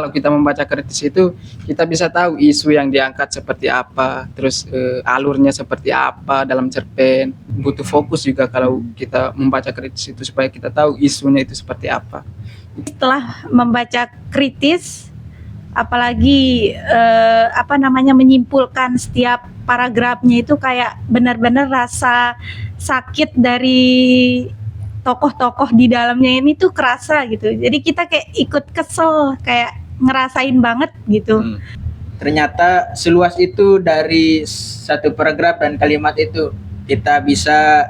Kalau kita membaca kritis itu, kita bisa tahu isu yang diangkat seperti apa, terus alurnya seperti apa dalam cerpen. Butuh fokus juga kalau kita membaca kritis itu supaya kita tahu isunya itu seperti apa. Setelah membaca kritis, apalagi menyimpulkan setiap paragrafnya itu kayak benar-benar rasa sakit dari tokoh-tokoh di dalamnya ini tuh kerasa gitu. Jadi kita kayak ikut kesel, kayak ngerasain banget gitu. Ternyata seluas itu dari satu paragraf dan kalimat itu kita bisa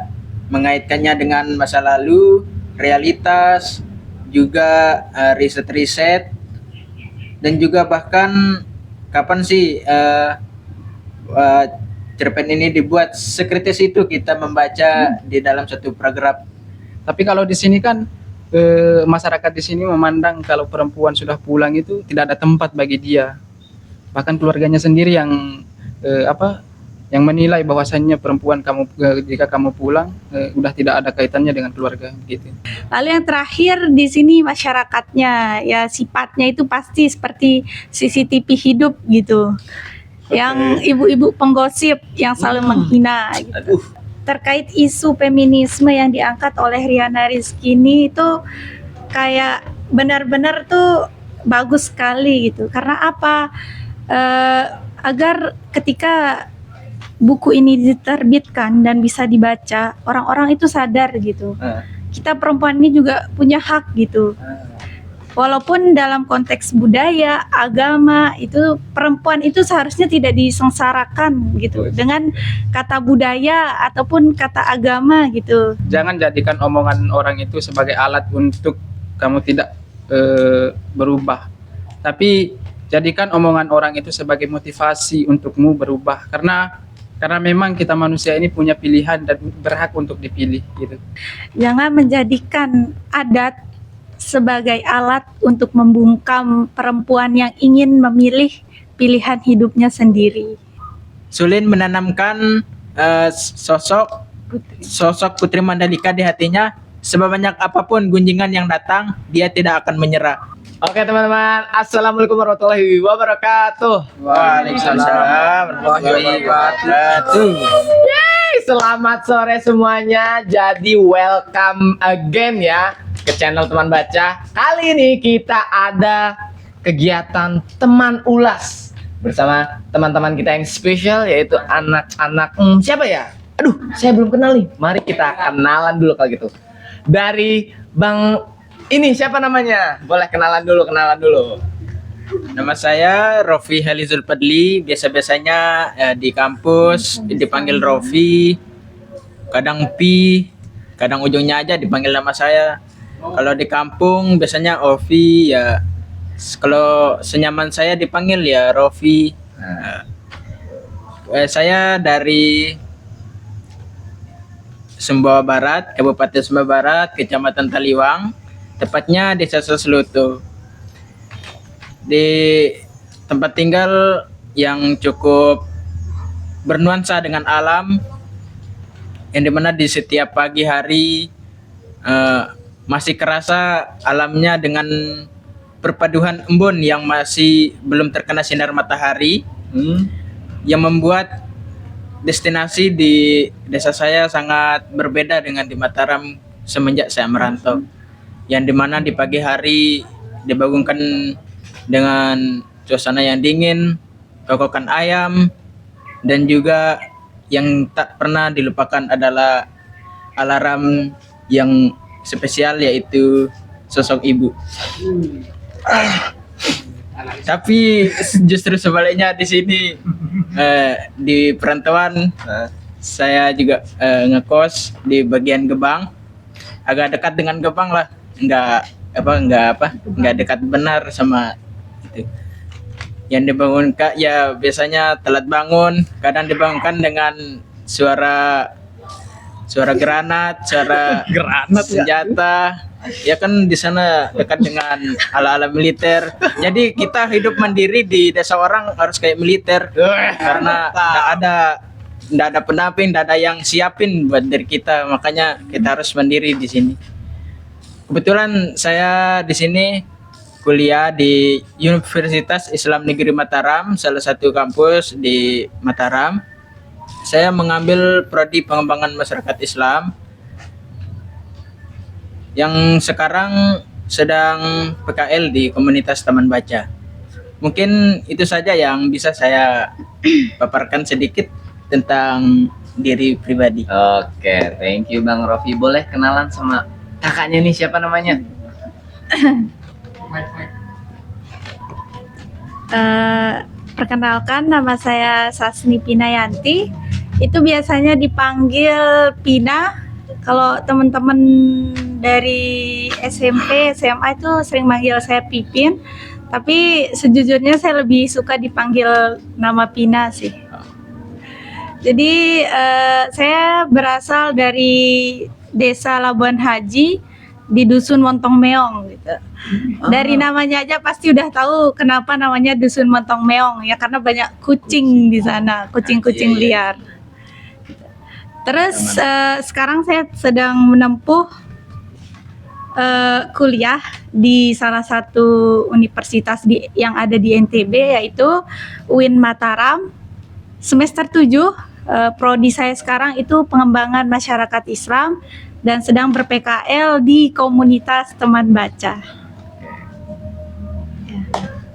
mengaitkannya dengan masa lalu, realitas, juga riset-riset, dan juga bahkan kapan sih cerpen ini dibuat sekritis itu kita membaca di dalam satu paragraf. Tapi kalau di sini kan masyarakat di sini memandang kalau perempuan sudah pulang itu tidak ada tempat bagi dia. Bahkan keluarganya sendiri yang yang menilai bahwasannya perempuan jika kamu pulang udah tidak ada kaitannya dengan keluarga gitu. Lalu yang terakhir di sini masyarakatnya ya sifatnya itu pasti seperti CCTV hidup gitu. Yang ibu-ibu penggosip yang selalu menghina gitu. Terkait isu feminisme yang diangkat oleh Riana Rizky ini itu kayak benar-benar tuh bagus sekali gitu. Karena apa? Agar ketika buku ini diterbitkan dan bisa dibaca, orang-orang itu sadar gitu. Kita perempuan ini juga punya hak gitu. Walaupun dalam konteks budaya, agama, itu perempuan itu seharusnya tidak disengsarakan gitu dengan kata budaya ataupun kata agama gitu. Jangan jadikan omongan orang itu sebagai alat untuk kamu tidak berubah. Tapi jadikan omongan orang itu sebagai motivasi untukmu berubah. Karena memang kita manusia ini punya pilihan dan berhak untuk dipilih gitu. Jangan menjadikan adat sebagai alat untuk membungkam perempuan yang ingin memilih pilihan hidupnya sendiri. Sulin menanamkan sosok Putri Mandalika di hatinya. Sebanyak apapun gunjingan yang datang, dia tidak akan menyerah. Oke teman-teman, assalamualaikum warahmatullahi wabarakatuh. Waalaikumsalam warahmatullahi wabarakatuh. Yeay, selamat sore semuanya. Jadi welcome again ya ke channel Teman Baca. Kali ini kita ada kegiatan teman ulas bersama teman-teman kita yang spesial, yaitu anak-anak siapa ya? Aduh, saya belum kenal nih. Mari kita kenalan dulu kalau gitu. Dari Bang ini siapa namanya? Boleh kenalan dulu. Nama saya Rofi Halizul Padli. Biasa-biasanya di kampus dipanggil Rofi, kadang Pi, kadang ujungnya aja dipanggil nama saya. Kalau di kampung biasanya Ovi ya. Kalau senyaman saya dipanggil ya Rofi. Saya dari Sumbawa Barat, Kabupaten Sumbawa Barat, Kecamatan Taliwang, tepatnya Desa Sesluto. Di tempat tinggal yang cukup bernuansa dengan alam, yang dimana di setiap pagi hari masih kerasa alamnya dengan perpaduan embun yang masih belum terkena sinar matahari, yang membuat destinasi di desa saya sangat berbeda dengan di Mataram semenjak saya merantau, yang dimana di pagi hari dibangunkan dengan suasana yang dingin, kokokan ayam, dan juga yang tak pernah dilupakan adalah alarm yang spesial, yaitu sosok ibu. Tapi justru sebaliknya di sini di perantauan saya juga ngekos di bagian Gebang, agak dekat dengan Gebang lah, nggak dekat benar sama itu. Yang dibangunkan ya biasanya telat bangun, kadang dibangunkan dengan suara granat, suara senjata. Ya kan di sana dekat dengan ala-ala militer. Jadi kita hidup mandiri di desa orang harus kayak militer. Karena enggak ada pendamping, enggak ada yang siapin buat diri kita. Makanya kita harus mandiri di sini. Kebetulan saya di sini kuliah di Universitas Islam Negeri Mataram, salah satu kampus di Mataram. Saya mengambil prodi pengembangan masyarakat Islam yang sekarang sedang PKL di komunitas Taman Baca. Mungkin itu saja yang bisa saya paparkan sedikit tentang diri pribadi. Oke, thank you Bang Rofi. Boleh kenalan sama kakaknya nih, siapa namanya? Perkenalkan, nama saya Sasni Pinayanti. Itu biasanya dipanggil Pina. Kalau teman-teman dari SMP, SMA itu sering manggil saya Pipin. Tapi sejujurnya saya lebih suka dipanggil nama Pina sih. Jadi saya berasal dari Desa Labuan Haji di Dusun Montong Meong gitu. Dari namanya aja pasti udah tahu kenapa namanya Dusun Montong Meong ya, karena banyak kucing di sana, kucing-kucing liar. Terus sekarang saya sedang menempuh kuliah di salah satu universitas yang ada di NTB, yaitu UIN Mataram, semester 7. Prodi saya sekarang itu pengembangan masyarakat Islam dan sedang ber-PKL di komunitas teman baca.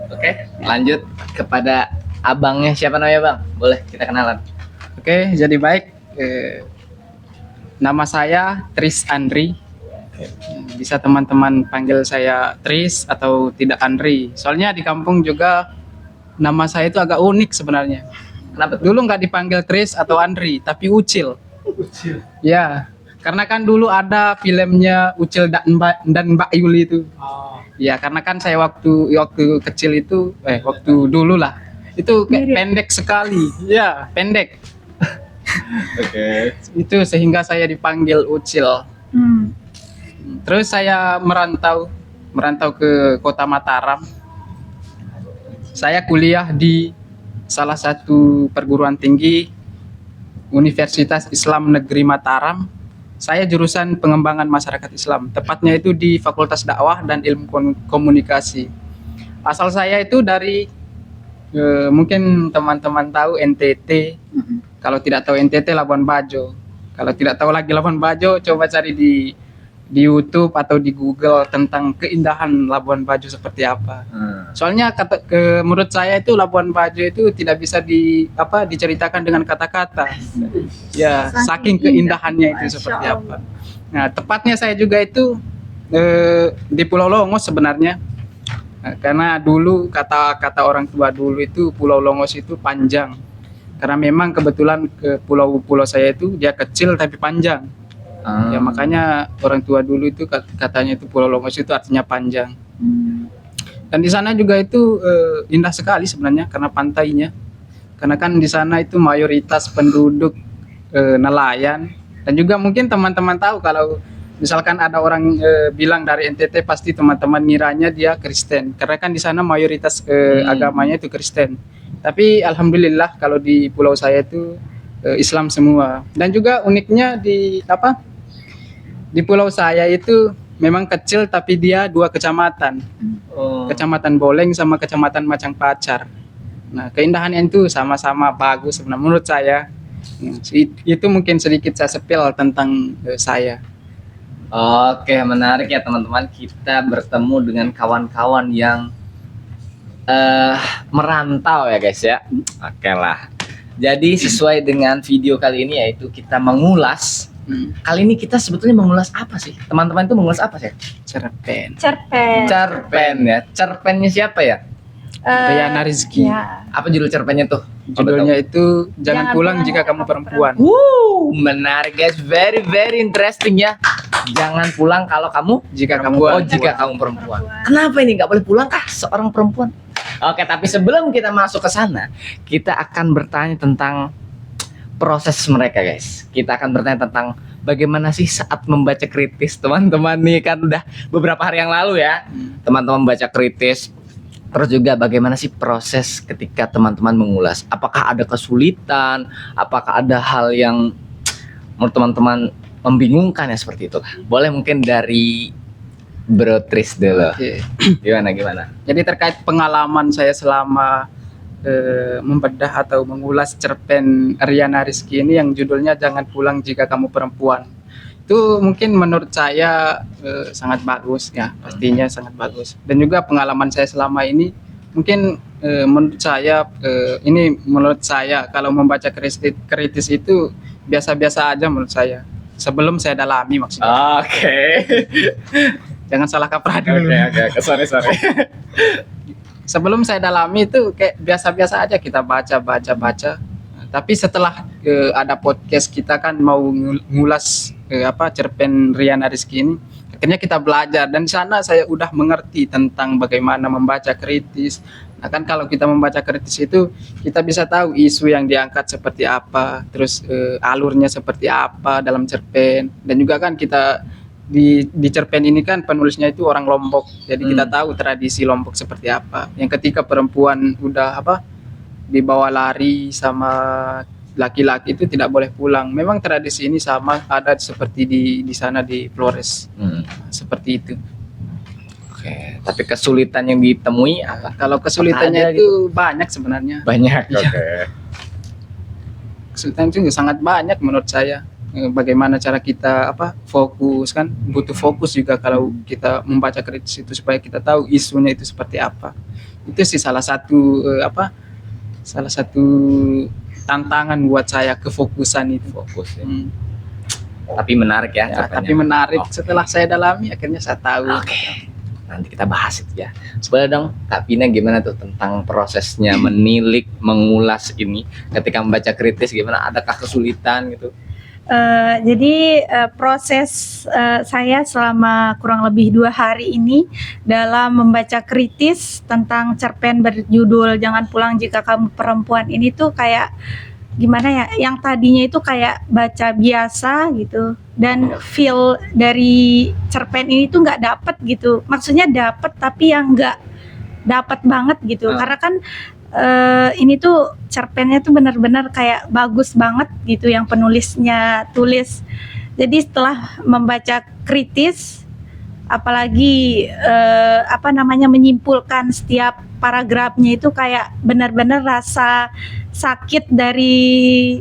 Oke, lanjut kepada abangnya, siapa namanya Bang? Boleh kita kenalan. Oke, jadi baik. Nama saya Tris Andri. Bisa teman-teman panggil saya Tris atau tidak Andri. Soalnya di kampung juga nama saya itu agak unik sebenarnya. Kenapa tuh? Dulu nggak dipanggil Tris atau Andri, tapi Ucil. Ucil. Ya, karena kan dulu ada filmnya Ucil dan Mbak Yuli itu. Ya, karena kan saya waktu kecil itu, waktu dulu lah, itu kayak pendek sekali. Ya, pendek. Oke. Itu sehingga saya dipanggil Ucil. Terus saya merantau ke kota Mataram. Saya kuliah di salah satu perguruan tinggi Universitas Islam Negeri Mataram. Saya jurusan pengembangan masyarakat Islam, tepatnya itu di Fakultas Dakwah dan Ilmu Komunikasi. Asal saya itu dari mungkin teman-teman tahu NTT. Kalau tidak tahu NTT, Labuan Bajo. Kalau tidak tahu lagi Labuan Bajo, coba cari di YouTube atau di Google tentang keindahan Labuan Bajo seperti apa. Soalnya menurut saya itu Labuan Bajo itu tidak bisa diceritakan dengan kata-kata. Ya, saking keindahannya itu seperti apa. Nah, tepatnya saya juga itu di Pulau Longos sebenarnya. Nah, karena dulu kata orang tua dulu itu Pulau Longos itu panjang. Karena memang kebetulan ke pulau saya itu dia kecil tapi panjang. Ya makanya orang tua dulu itu katanya itu Pulau Longos itu artinya panjang. Dan di sana juga itu indah sekali sebenarnya karena pantainya. Karena kan di sana itu mayoritas penduduk nelayan, dan juga mungkin teman-teman tahu kalau misalkan ada orang bilang dari NTT pasti teman-teman ngiranya dia Kristen. Karena kan di sana mayoritas agamanya itu Kristen. Tapi alhamdulillah kalau di pulau saya itu Islam semua. Dan juga uniknya di pulau saya itu memang kecil tapi dia 2 kecamatan. Kecamatan Boleng sama Kecamatan Macang Pacar. Nah, keindahannya itu sama-sama bagus sebenarnya menurut saya. Itu mungkin sedikit saya sepil tentang saya. Oke, menarik ya teman-teman. Kita bertemu dengan kawan-kawan yang merantau ya guys ya. Oke lah. Jadi sesuai dengan video kali ini yaitu kita mengulas. Kali ini kita sebetulnya mengulas apa sih? Teman-teman itu mengulas apa sih? Cerpen. Cerpen ya. Cerpennya siapa ya? Riana Rizky. Ya. Apa judul cerpennya tuh? Judulnya itu Jangan Pulang Jika Kamu Perempuan. Menarik guys, very very interesting ya. Jangan pulang kalau kamu Jika kamu jika kamu perempuan. Kenapa ini nggak boleh pulang kah seorang perempuan? Oke, tapi sebelum kita masuk ke sana, kita akan bertanya tentang proses mereka guys. Kita akan bertanya tentang bagaimana sih saat membaca kritis. Teman-teman nih kan udah beberapa hari yang lalu ya, teman-teman baca kritis. Terus juga bagaimana sih proses ketika teman-teman mengulas? Apakah ada kesulitan? Apakah ada hal yang menurut teman-teman membingungkan ya seperti itu? Boleh mungkin dari Bro Tris dulu. Oke. Gimana? Jadi terkait pengalaman saya selama membedah atau mengulas cerpen Riana Rizky ini yang judulnya Jangan Pulang Jika Kamu Perempuan. Itu mungkin menurut saya sangat bagus ya, pastinya sangat bagus. Dan juga pengalaman saya selama ini mungkin menurut saya kalau membaca kritis itu biasa-biasa aja menurut saya. Sebelum saya dalami maksudnya. Oke. Jangan salah kaprah dulu. Oke. Sorry. Sebelum saya dalami itu kayak biasa-biasa aja kita baca. Tapi setelah ada podcast kita kan mau ngulas cerpen Riana Rizky ini, akhirnya kita belajar dan di sana saya udah mengerti tentang bagaimana membaca kritis. Nah kan kalau kita membaca kritis itu kita bisa tahu isu yang diangkat seperti apa, terus alurnya seperti apa dalam cerpen, dan juga kan kita di cerpen ini kan penulisnya itu orang Lombok, jadi kita tahu tradisi Lombok seperti apa. Yang ketika perempuan udah dibawa lari sama laki-laki itu tidak boleh pulang. Memang tradisi ini sama ada seperti di sana di Flores, seperti itu. Oke. Tapi kesulitan yang ditemui apa? Kalau kesulitannya itu banyak sebenarnya. Banyak. Iya. Oke. Kesulitan itu sangat banyak menurut saya. Bagaimana cara kita fokus, kan butuh fokus juga kalau kita membaca kritis itu supaya kita tahu isunya itu seperti apa. Itu sih salah satu tantangan buat saya, kefokusan itu. Fokus ya. Tapi menarik ya, Ya, cerpennya. tapi menarik. Oke. Setelah saya dalami akhirnya saya tahu. Oke. Nanti kita bahas itu ya. Sebenarnya dong, Kak Pina gimana tuh tentang prosesnya menilik, mengulas ini ketika membaca kritis, gimana? Adakah kesulitan gitu? Jadi proses saya selama kurang lebih 2 hari ini dalam membaca kritis tentang cerpen berjudul Jangan Pulang Jika Kamu Perempuan ini tuh kayak gimana ya, yang tadinya itu kayak baca biasa gitu, dan feel dari cerpen ini tuh nggak dapet gitu. Maksudnya dapet tapi yang nggak dapet banget gitu, karena kan ini tuh cerpennya tuh benar-benar kayak bagus banget gitu yang penulisnya tulis. Jadi setelah membaca kritis, apalagi menyimpulkan setiap paragrafnya itu kayak benar-benar rasa sakit dari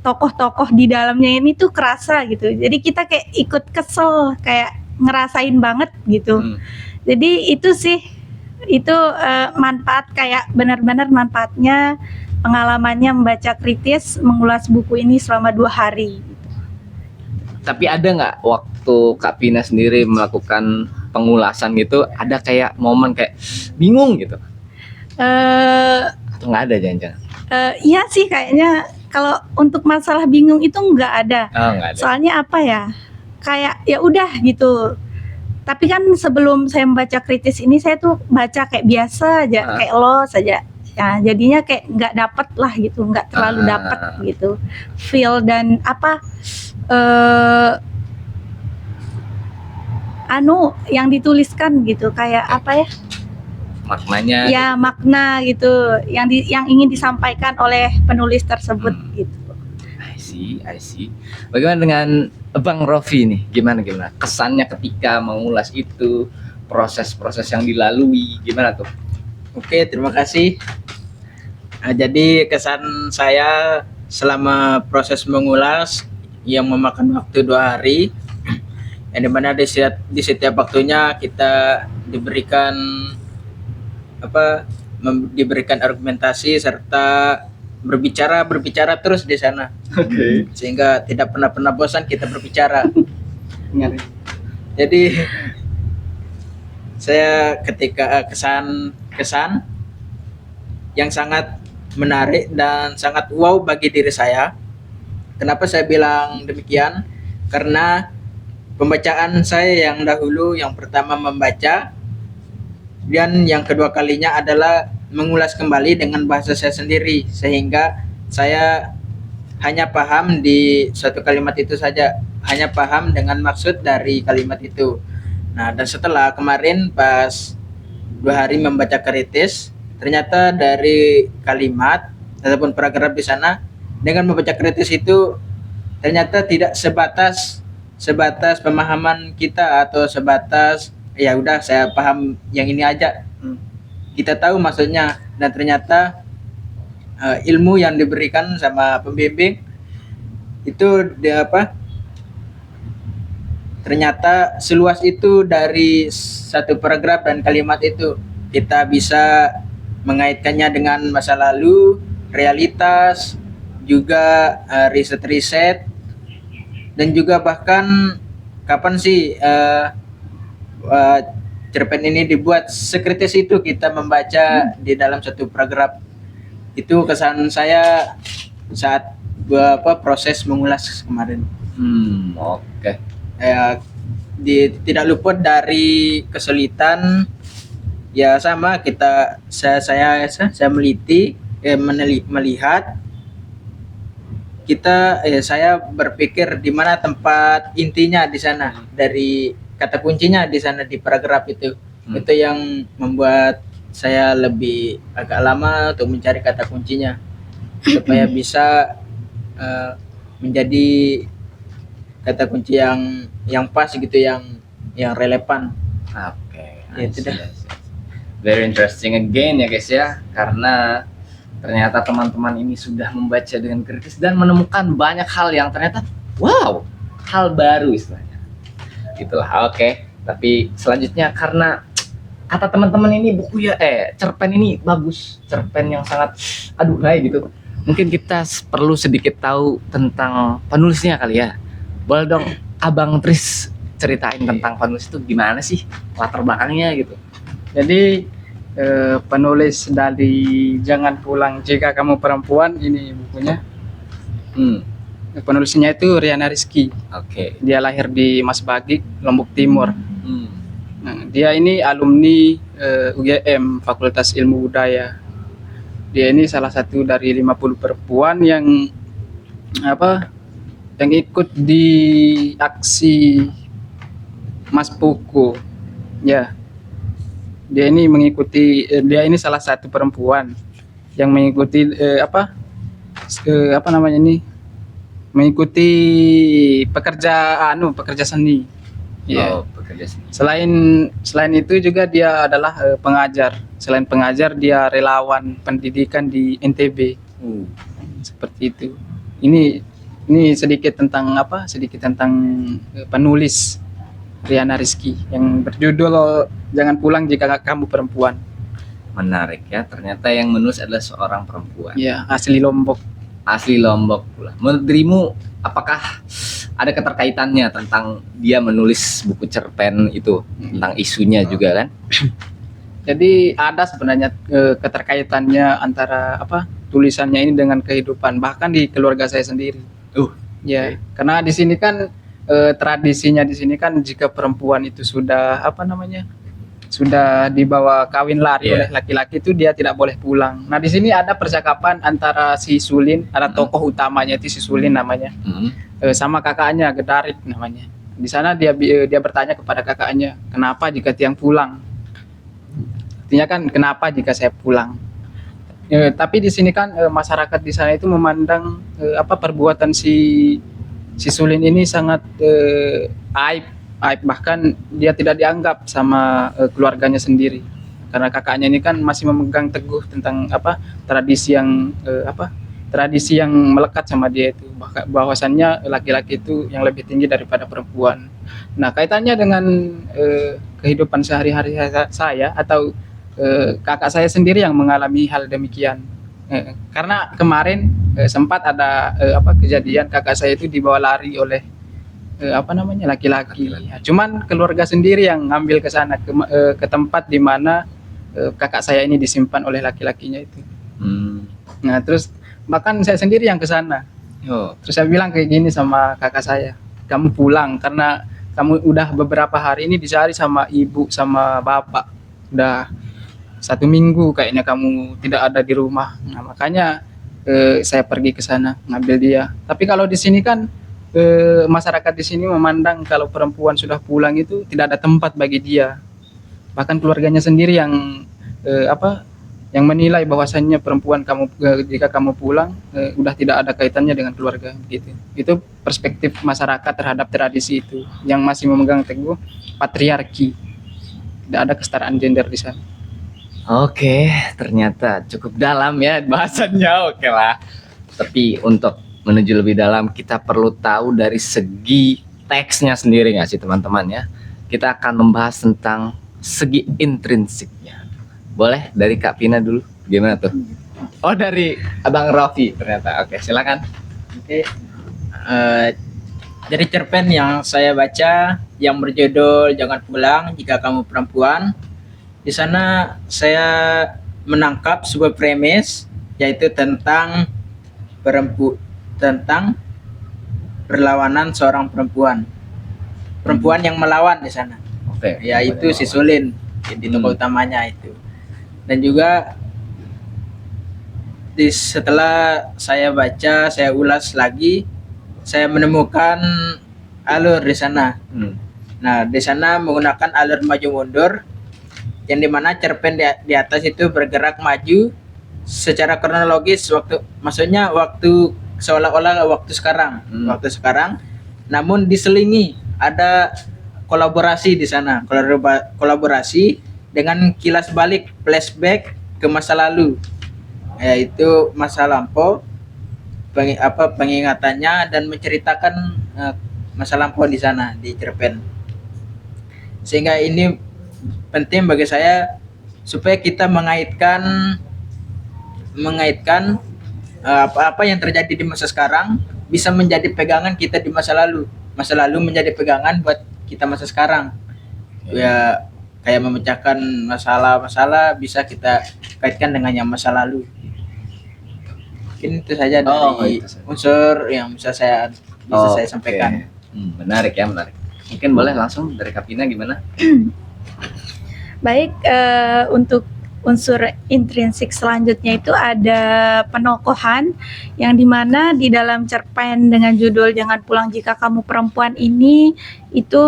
tokoh-tokoh di dalamnya ini tuh kerasa gitu. Jadi kita kayak ikut kesel, kayak ngerasain banget gitu. Jadi itu sih, itu manfaat, kayak benar-benar manfaatnya pengalamannya membaca kritis, mengulas buku ini selama 2 hari. Tapi ada nggak waktu Kak Pina sendiri melakukan pengulasan gitu, ada kayak momen kayak bingung gitu? Atau nggak ada jangan-jangan? Iya sih kayaknya kalau untuk masalah bingung itu nggak ada. Oh, nggak ada. Soalnya apa ya? Kayak ya udah gitu. Tapi kan sebelum saya membaca kritis ini saya tuh baca kayak biasa aja, kayak lo saja. Ya jadinya kayak nggak dapet lah gitu, nggak terlalu dapet gitu feel dan yang dituliskan gitu, kayak apa ya? Maknanya Ya makna gitu yang ingin disampaikan oleh penulis tersebut gitu. I see. Bagaimana dengan Bang Rofi nih? Gimana kesannya ketika mengulas itu, proses-proses yang dilalui, gimana tuh? Oke, terima kasih. Jadi kesan saya selama proses mengulas yang memakan waktu 2 hari, yang dimana di setiap waktunya kita diberikan diberikan argumentasi serta berbicara terus di sana. Sehingga tidak pernah bosan kita berbicara. Jadi saya ketika kesan yang sangat menarik dan sangat wow bagi diri saya. Kenapa saya bilang demikian? Karena pembacaan saya yang dahulu, yang pertama membaca, dan yang kedua kalinya adalah mengulas kembali dengan bahasa saya sendiri, sehingga saya hanya paham di suatu kalimat itu saja, hanya paham dengan maksud dari kalimat itu. Nah, dan setelah kemarin pas 2 hari membaca kritis, ternyata dari kalimat ataupun paragraf di sana dengan membaca kritis itu ternyata tidak sebatas pemahaman kita atau sebatas ya udah saya paham yang ini aja. Kita tahu maksudnya, dan ternyata ilmu yang diberikan sama pembimbing itu dia apa? Ternyata seluas itu dari satu paragraf dan kalimat itu kita bisa mengaitkannya dengan masa lalu, realitas, juga riset-riset, dan juga bahkan kapan sih cerpen ini dibuat sekritis itu kita membaca di dalam satu paragraf. Itu kesan saya saat proses mengulas kemarin. Oke. Tidak luput dari kesulitan. Ya sama saya meliti, melihat saya berpikir di mana tempat intinya di sana, dari kata kuncinya di sana di paragraf itu. Itu yang membuat saya lebih agak lama untuk mencari kata kuncinya supaya bisa menjadi kata kunci yang pas gitu, yang relevan. Oke. Itu dah. Very interesting again ya guys ya, karena ternyata teman-teman ini sudah membaca dengan kritis dan menemukan banyak hal yang ternyata wow, hal baru istilahnya. Gitulah. Oke. Tapi selanjutnya, karena kata teman-teman ini cerpen ini bagus, cerpen yang sangat aduhai gitu. Mungkin kita perlu sedikit tahu tentang penulisnya kali ya. Boleh dong Abang Tris ceritain tentang penulis itu gimana sih, latar belakangnya gitu. Jadi penulis dari Jangan Pulang Jika Kamu Perempuan ini bukunya. Penulisnya itu Riana Rizky. Oke. Dia lahir di Masbagik, Lombok Timur. Nah, dia ini alumni UGM Fakultas Ilmu Budaya. Dia ini salah satu dari 50 perempuan yang ikut di aksi Mas Puku. Ya. Dia ini salah satu perempuan yang mengikuti mengikuti pekerja seni. Ya. Pekerja seni. Selain itu juga dia adalah pengajar. Selain pengajar, dia relawan pendidikan di NTB. Seperti itu. Ini sedikit tentang penulis Riana Rizky yang berjudul Jangan Pulang Jika Kamu Perempuan. Menarik ya, ternyata yang menulis adalah seorang perempuan. Ya, asli Lombok. Asli Lombok pula. Menurut dirimu, apakah ada keterkaitannya tentang dia menulis buku cerpen itu, tentang isunya juga kan? Jadi ada sebenarnya keterkaitannya antara tulisannya ini dengan kehidupan, bahkan di keluarga saya sendiri. Ya, karena di sini kan tradisinya di sini kan jika perempuan itu sudah sudah dibawa kawin lari oleh laki-laki itu dia tidak boleh pulang. Nah, di sini ada percakapan antara si Sulin, ada tokoh utamanya itu si Sulin namanya. Sama kakaknya Gedarik namanya. Di sana dia bertanya kepada kakaknya, "Kenapa jika Tiang pulang?" Artinya kan kenapa jika saya pulang? Tapi di sini kan masyarakat di sana itu memandang perbuatan si Sulin ini sangat aib, bahkan dia tidak dianggap sama keluarganya sendiri, karena kakaknya ini kan masih memegang teguh tentang tradisi yang melekat sama dia itu, bahwasannya laki-laki itu yang lebih tinggi daripada perempuan. Nah, kaitannya dengan kehidupan sehari-hari saya atau kakak saya sendiri yang mengalami hal demikian. Karena kemarin sempat ada kejadian kakak saya itu dibawa lari oleh laki-laki. Ya, cuman keluarga sendiri yang ngambil ke sana ke tempat di mana kakak saya ini disimpan oleh laki-lakinya itu. Nah, terus bahkan saya sendiri yang ke sana. Terus saya bilang kayak gini sama kakak saya, "Kamu pulang karena kamu udah beberapa hari ini dicari sama ibu sama bapak. Udah 1 minggu kayaknya kamu tidak ada di rumah. Nah, makanya saya pergi ke sana ngambil dia. Tapi kalau di sini kan masyarakat di sini memandang kalau perempuan sudah pulang itu tidak ada tempat bagi dia. Bahkan keluarganya sendiri yang yang menilai bahwasannya perempuan jika kamu pulang udah tidak ada kaitannya dengan keluarga gitu. Itu perspektif masyarakat terhadap tradisi itu yang masih memegang teguh patriarki. tidak ada kesetaraan gender di sana. Oke, ternyata cukup dalam ya bahasannya. Oke lah. Tapi untuk menuju lebih dalam, kita perlu tahu dari segi teksnya sendiri nggak sih teman-teman ya? Kita akan membahas tentang segi intrinsiknya. Boleh dari Kak Pina dulu? Gimana tuh? Oh, dari Abang Raffi ternyata. Oke, silakan. Oke. Dari cerpen yang saya baca yang berjudul Jangan Pulang Jika Kamu Perempuan, di sana saya menangkap sebuah premis, yaitu tentang tentang perlawanan seorang perempuan yang melawan di sana, Oke. yaitu si Sulin di tokoh utamanya itu. Dan juga setelah saya baca, saya ulas lagi, saya menemukan alur di sana. Nah, di sana menggunakan alur maju mundur, yang dimana cerpen di atas itu bergerak maju secara kronologis, maksudnya waktu seolah-olah waktu sekarang, namun diselingi ada kolaborasi di sana, kolaborasi dengan kilas balik, flashback ke masa lalu, yaitu masa lampau, pengingatannya, dan menceritakan masa lampau di sana di cerpen. Sehingga ini penting bagi saya supaya kita mengaitkan apa yang terjadi di masa sekarang bisa menjadi pegangan kita di masa lalu menjadi pegangan buat kita masa sekarang. Ya, kayak memecahkan masalah-masalah bisa kita kaitkan dengan yang masa lalu. Mungkin itu saja dari unsur yang bisa saya sampaikan. Menarik ya, menarik. Mungkin boleh langsung dari Kapina gimana? Baik, untuk unsur intrinsik selanjutnya itu ada penokohan, yang dimana di dalam cerpen dengan judul Jangan Pulang Jika Kamu Perempuan ini itu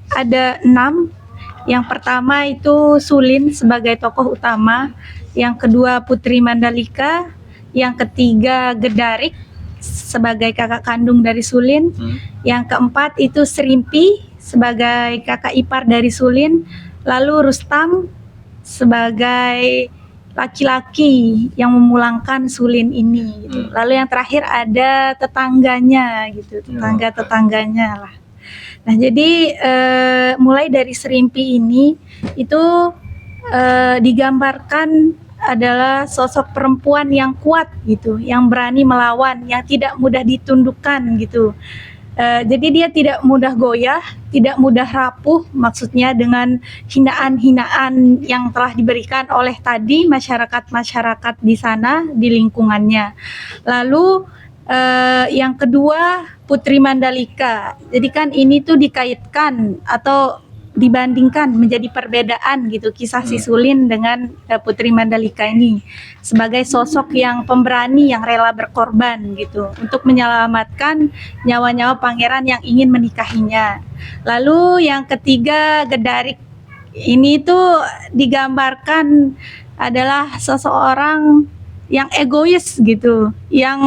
ada 6. Yang pertama itu Sulin sebagai tokoh utama, yang kedua Putri Mandalika, yang ketiga Gedarik sebagai kakak kandung dari Sulin, yang keempat itu Serimpi sebagai kakak ipar dari Sulin, lalu Rustam sebagai laki-laki yang memulangkan Sulin ini gitu. Lalu yang terakhir ada tetangganya gitu, tetangganya lah. Nah, jadi mulai dari Serimpi ini itu digambarkan adalah sosok perempuan yang kuat gitu, yang berani melawan, yang tidak mudah ditundukkan gitu. Jadi dia tidak mudah goyah, tidak mudah rapuh, maksudnya dengan hinaan-hinaan yang telah diberikan oleh tadi masyarakat-masyarakat di sana, di lingkungannya. Lalu yang kedua Putri Mandalika. Jadi kan ini tuh dikaitkan atau dibandingkan menjadi perbedaan gitu kisah si Sulin dengan Putri Mandalika ini sebagai sosok yang pemberani yang rela berkorban gitu untuk menyelamatkan nyawa-nyawa pangeran yang ingin menikahinya. Lalu yang ketiga Gedarik ini tuh digambarkan adalah seseorang yang egois gitu, yang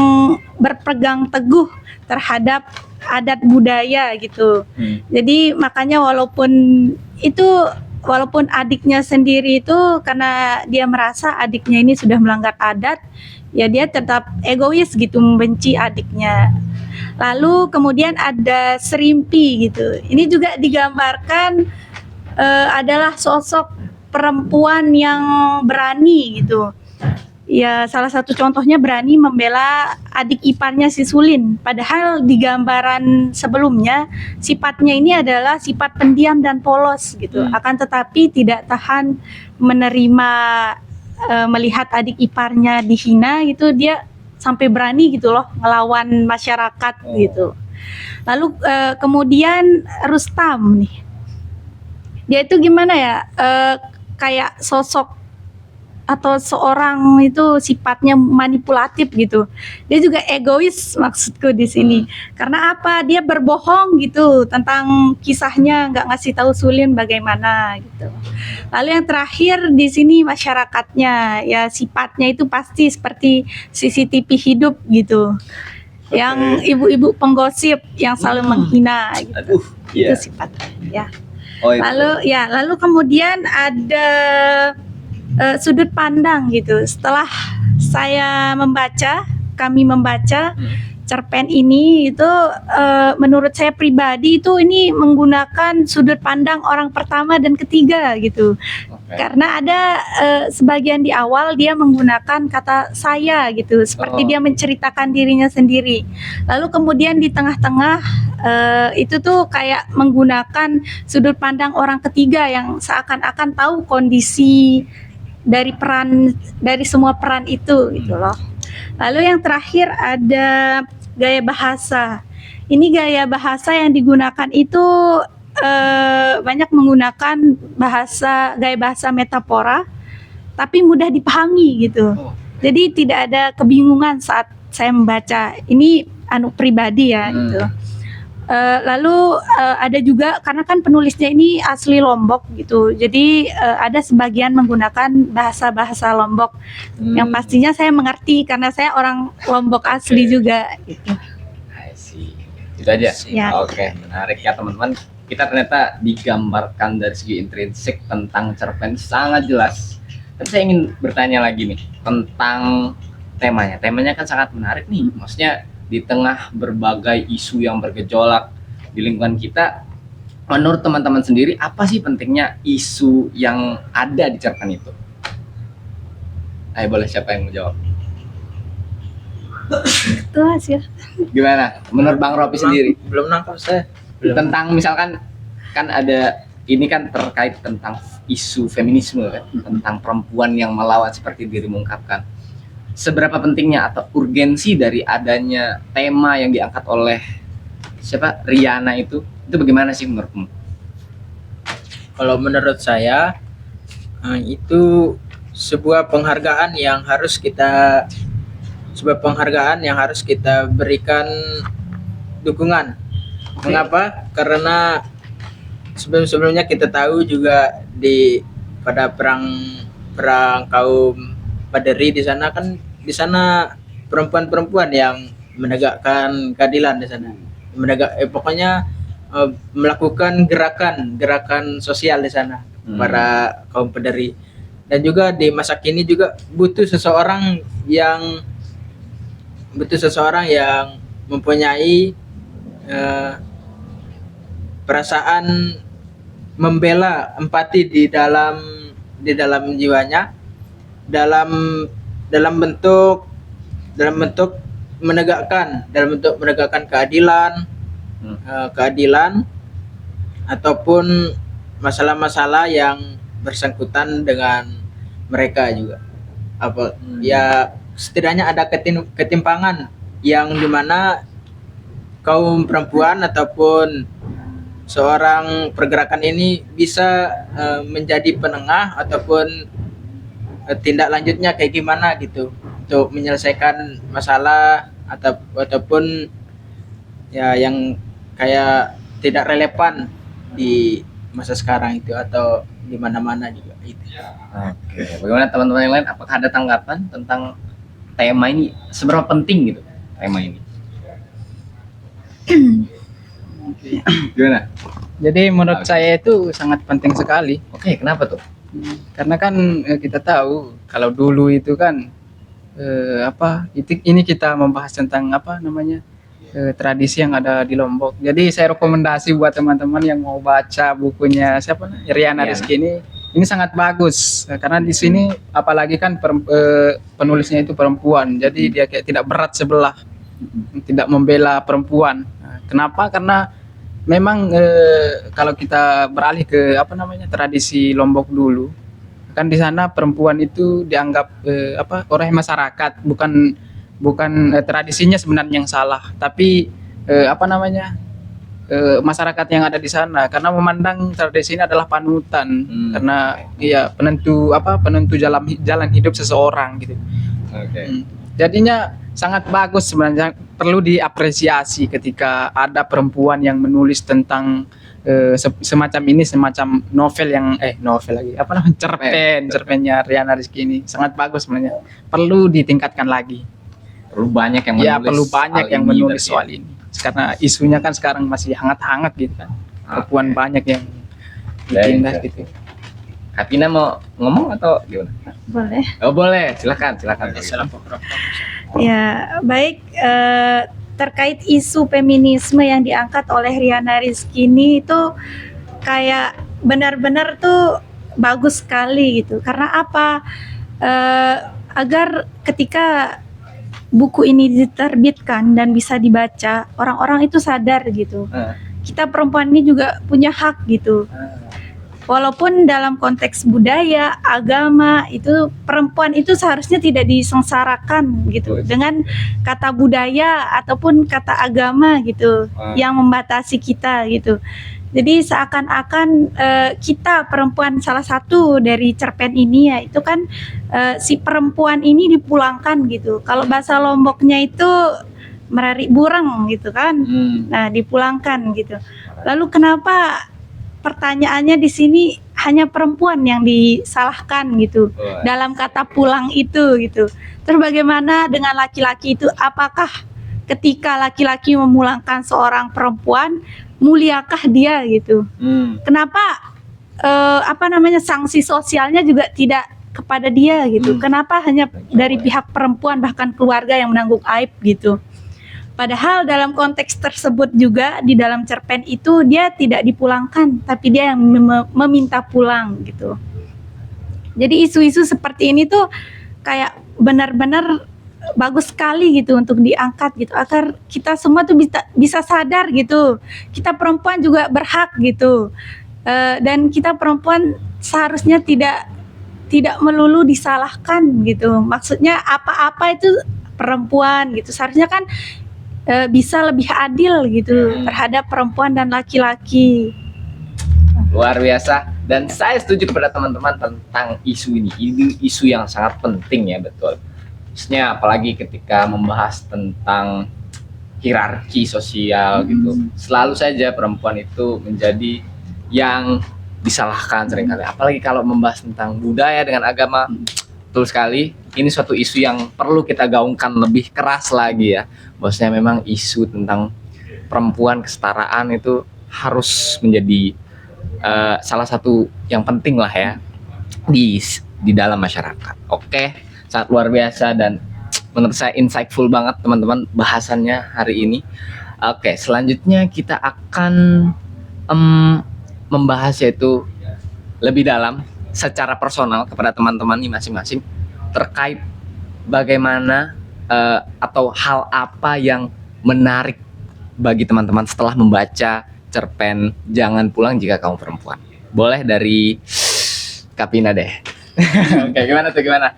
berpegang teguh terhadap adat budaya gitu. Jadi makanya walaupun adiknya sendiri itu karena dia merasa adiknya ini sudah melanggar adat, ya dia tetap egois gitu, membenci adiknya. Lalu kemudian ada Serimpi gitu. Ini juga digambarkan adalah sosok perempuan yang berani gitu. Ya, salah satu contohnya berani membela adik iparnya si Sulin. Padahal di gambaran sebelumnya sifatnya ini adalah sifat pendiam dan polos gitu. Akan tetapi tidak tahan menerima melihat adik iparnya dihina gitu, dia sampai berani gitu loh ngelawan masyarakat gitu. Lalu kemudian Rustam nih. Dia itu gimana ya? Kayak sosok atau seorang itu sifatnya manipulatif gitu. Dia juga egois maksudku di sini. Karena apa? Dia berbohong gitu tentang kisahnya, nggak ngasih tahu Sulin bagaimana gitu. Lalu yang terakhir di sini masyarakatnya, ya sifatnya itu pasti seperti CCTV hidup gitu. Yang ibu-ibu penggosip yang selalu menghina gitu. Itu sifatnya ya. Oh, itu. Lalu kemudian ada sudut pandang gitu. Setelah kami membaca cerpen ini itu menurut saya pribadi itu ini menggunakan sudut pandang orang pertama dan ketiga gitu. Oke. Karena ada sebagian di awal dia menggunakan kata saya gitu, seperti Oh. dia menceritakan dirinya sendiri. Lalu kemudian di tengah-tengah itu tuh kayak menggunakan sudut pandang orang ketiga yang seakan-akan tahu kondisi dari semua peran itu gitu loh. Lalu yang terakhir ada gaya bahasa. Ini gaya bahasa yang digunakan itu banyak menggunakan gaya bahasa metafora, tapi mudah dipahami gitu. Jadi tidak ada kebingungan saat saya membaca. Ini pribadi ya gitu. Lalu ada juga karena kan penulisnya ini asli Lombok gitu. Jadi ada sebagian menggunakan bahasa-bahasa Lombok yang pastinya saya mengerti karena saya orang Lombok asli juga gitu. I see. Itu aja. Ya. Oke, menarik ya teman-teman. Kita ternyata digambarkan dari segi intrinsik tentang cerpen sangat jelas. Tapi saya ingin bertanya lagi nih tentang temanya. Temanya kan sangat menarik nih. Maksudnya di tengah berbagai isu yang bergejolak di lingkungan kita, menurut teman-teman sendiri apa sih pentingnya isu yang ada di cerpen itu? Ayo, boleh siapa yang mau jawab? Itu hasil. Gimana? Menurut Bang Ropi sendiri? Belum nangkap saya. Tentang misalkan kan ada ini kan terkait tentang isu feminisme kan, tentang perempuan yang melawan seperti dirimu ungkapkan. Seberapa pentingnya atau urgensi dari adanya tema yang diangkat oleh siapa, Riana itu bagaimana sih menurutmu? Kalau menurut saya itu sebuah penghargaan yang harus kita berikan dukungan. Mengapa? Karena sebelumnya kita tahu juga pada perang kaum Paderi di sana perempuan-perempuan yang menegakkan keadilan di sana. Pokoknya melakukan gerakan sosial di sana para kaum Paderi. Dan juga di masa kini juga butuh seseorang yang mempunyai perasaan membela, empati di dalam jiwanya, dalam bentuk menegakkan keadilan ataupun masalah-masalah yang bersangkutan dengan mereka juga. Ya setidaknya ada ketimpangan yang dimana kaum perempuan ataupun seorang pergerakan ini bisa menjadi penengah ataupun tindak lanjutnya kayak gimana gitu untuk menyelesaikan masalah ataupun ya yang kayak tidak relevan di masa sekarang itu atau di mana-mana juga itu. Oke, bagaimana teman-teman yang lain? Apakah ada tanggapan tentang tema ini? Seberapa penting gitu tema ini? Gimana? Jadi menurut saya itu sangat penting sekali. Oke, kenapa tuh? Karena kan kita tahu kalau dulu itu kan ini kita membahas tentang tradisi yang ada di Lombok. Jadi saya rekomendasi buat teman-teman yang mau baca bukunya Riana Rizky ini sangat bagus karena di sini apalagi kan penulisnya itu perempuan. Jadi dia kayak tidak berat sebelah, tidak membela perempuan. Nah, kenapa? Karena memang kalau kita beralih ke tradisi Lombok dulu, kan di sana perempuan itu dianggap oleh masyarakat bukan tradisinya sebenarnya yang salah, tapi masyarakat yang ada di sana karena memandang tradisi ini adalah panutan karena penentu jalan hidup seseorang gitu. Oke. Jadinya sangat bagus sebenarnya, perlu diapresiasi ketika ada perempuan yang menulis tentang semacam novel cerpennya Riana Rizky ini sangat bagus sebenarnya, perlu ditingkatkan lagi. Perlu banyak yang menulis. Ya, perlu banyak yang menulis soal ini. Karena isunya kan sekarang masih hangat-hangat gitu kan. Perempuan banyak yang dipindah gitu. Kapina mau ngomong atau gimana? Boleh. Oh boleh, silakan. Ya, baik, terkait isu feminisme yang diangkat oleh Riana Rizky ini itu kayak benar-benar tuh bagus sekali gitu. Karena apa? Agar ketika buku ini diterbitkan dan bisa dibaca, orang-orang itu sadar gitu. Kita perempuan ini juga punya hak gitu. Walaupun dalam konteks budaya, agama, itu perempuan itu seharusnya tidak disengsarakan gitu dengan kata budaya ataupun kata agama gitu yang membatasi kita gitu. Jadi seakan-akan kita perempuan, salah satu dari cerpen ini ya itu kan si perempuan ini dipulangkan gitu. Kalau bahasa Lomboknya itu merari burang gitu kan. Nah, dipulangkan gitu. Lalu kenapa pertanyaannya di sini hanya perempuan yang disalahkan gitu dalam kata pulang itu gitu. Terus bagaimana dengan laki-laki itu? Apakah ketika laki-laki memulangkan seorang perempuan, muliakah dia gitu? Kenapa sanksi sosialnya juga tidak kepada dia gitu? Kenapa hanya dari pihak perempuan bahkan keluarga yang menanggung aib gitu? Padahal dalam konteks tersebut juga di dalam cerpen itu dia tidak dipulangkan, tapi dia yang meminta pulang gitu. Jadi isu-isu seperti ini tuh kayak benar-benar bagus sekali gitu untuk diangkat gitu, agar kita semua tuh bisa sadar gitu. Kita perempuan juga berhak gitu, dan kita perempuan seharusnya tidak melulu disalahkan gitu. Maksudnya apa-apa itu perempuan gitu. Seharusnya kan bisa lebih adil gitu terhadap perempuan dan laki-laki. Luar biasa. Dan saya setuju kepada teman-teman tentang isu ini. Ini isu yang sangat penting ya, betul. Maksudnya apalagi ketika membahas tentang hierarki sosial gitu. Selalu saja perempuan itu menjadi yang disalahkan seringkali. Apalagi kalau membahas tentang budaya dengan agama. Betul sekali, ini suatu isu yang perlu kita gaungkan lebih keras lagi ya. Bahwasanya memang isu tentang perempuan, kesetaraan itu harus menjadi salah satu yang penting lah ya di dalam masyarakat. Oke, sangat luar biasa dan menurut saya insightful banget teman-teman bahasannya hari ini. Oke, selanjutnya kita akan membahas yaitu lebih dalam secara personal kepada teman-teman nih masing-masing terkait bagaimana atau hal apa yang menarik bagi teman-teman setelah membaca cerpen Jangan Pulang Jika Kamu Perempuan. Boleh dari Kapina deh. Oke, gimana?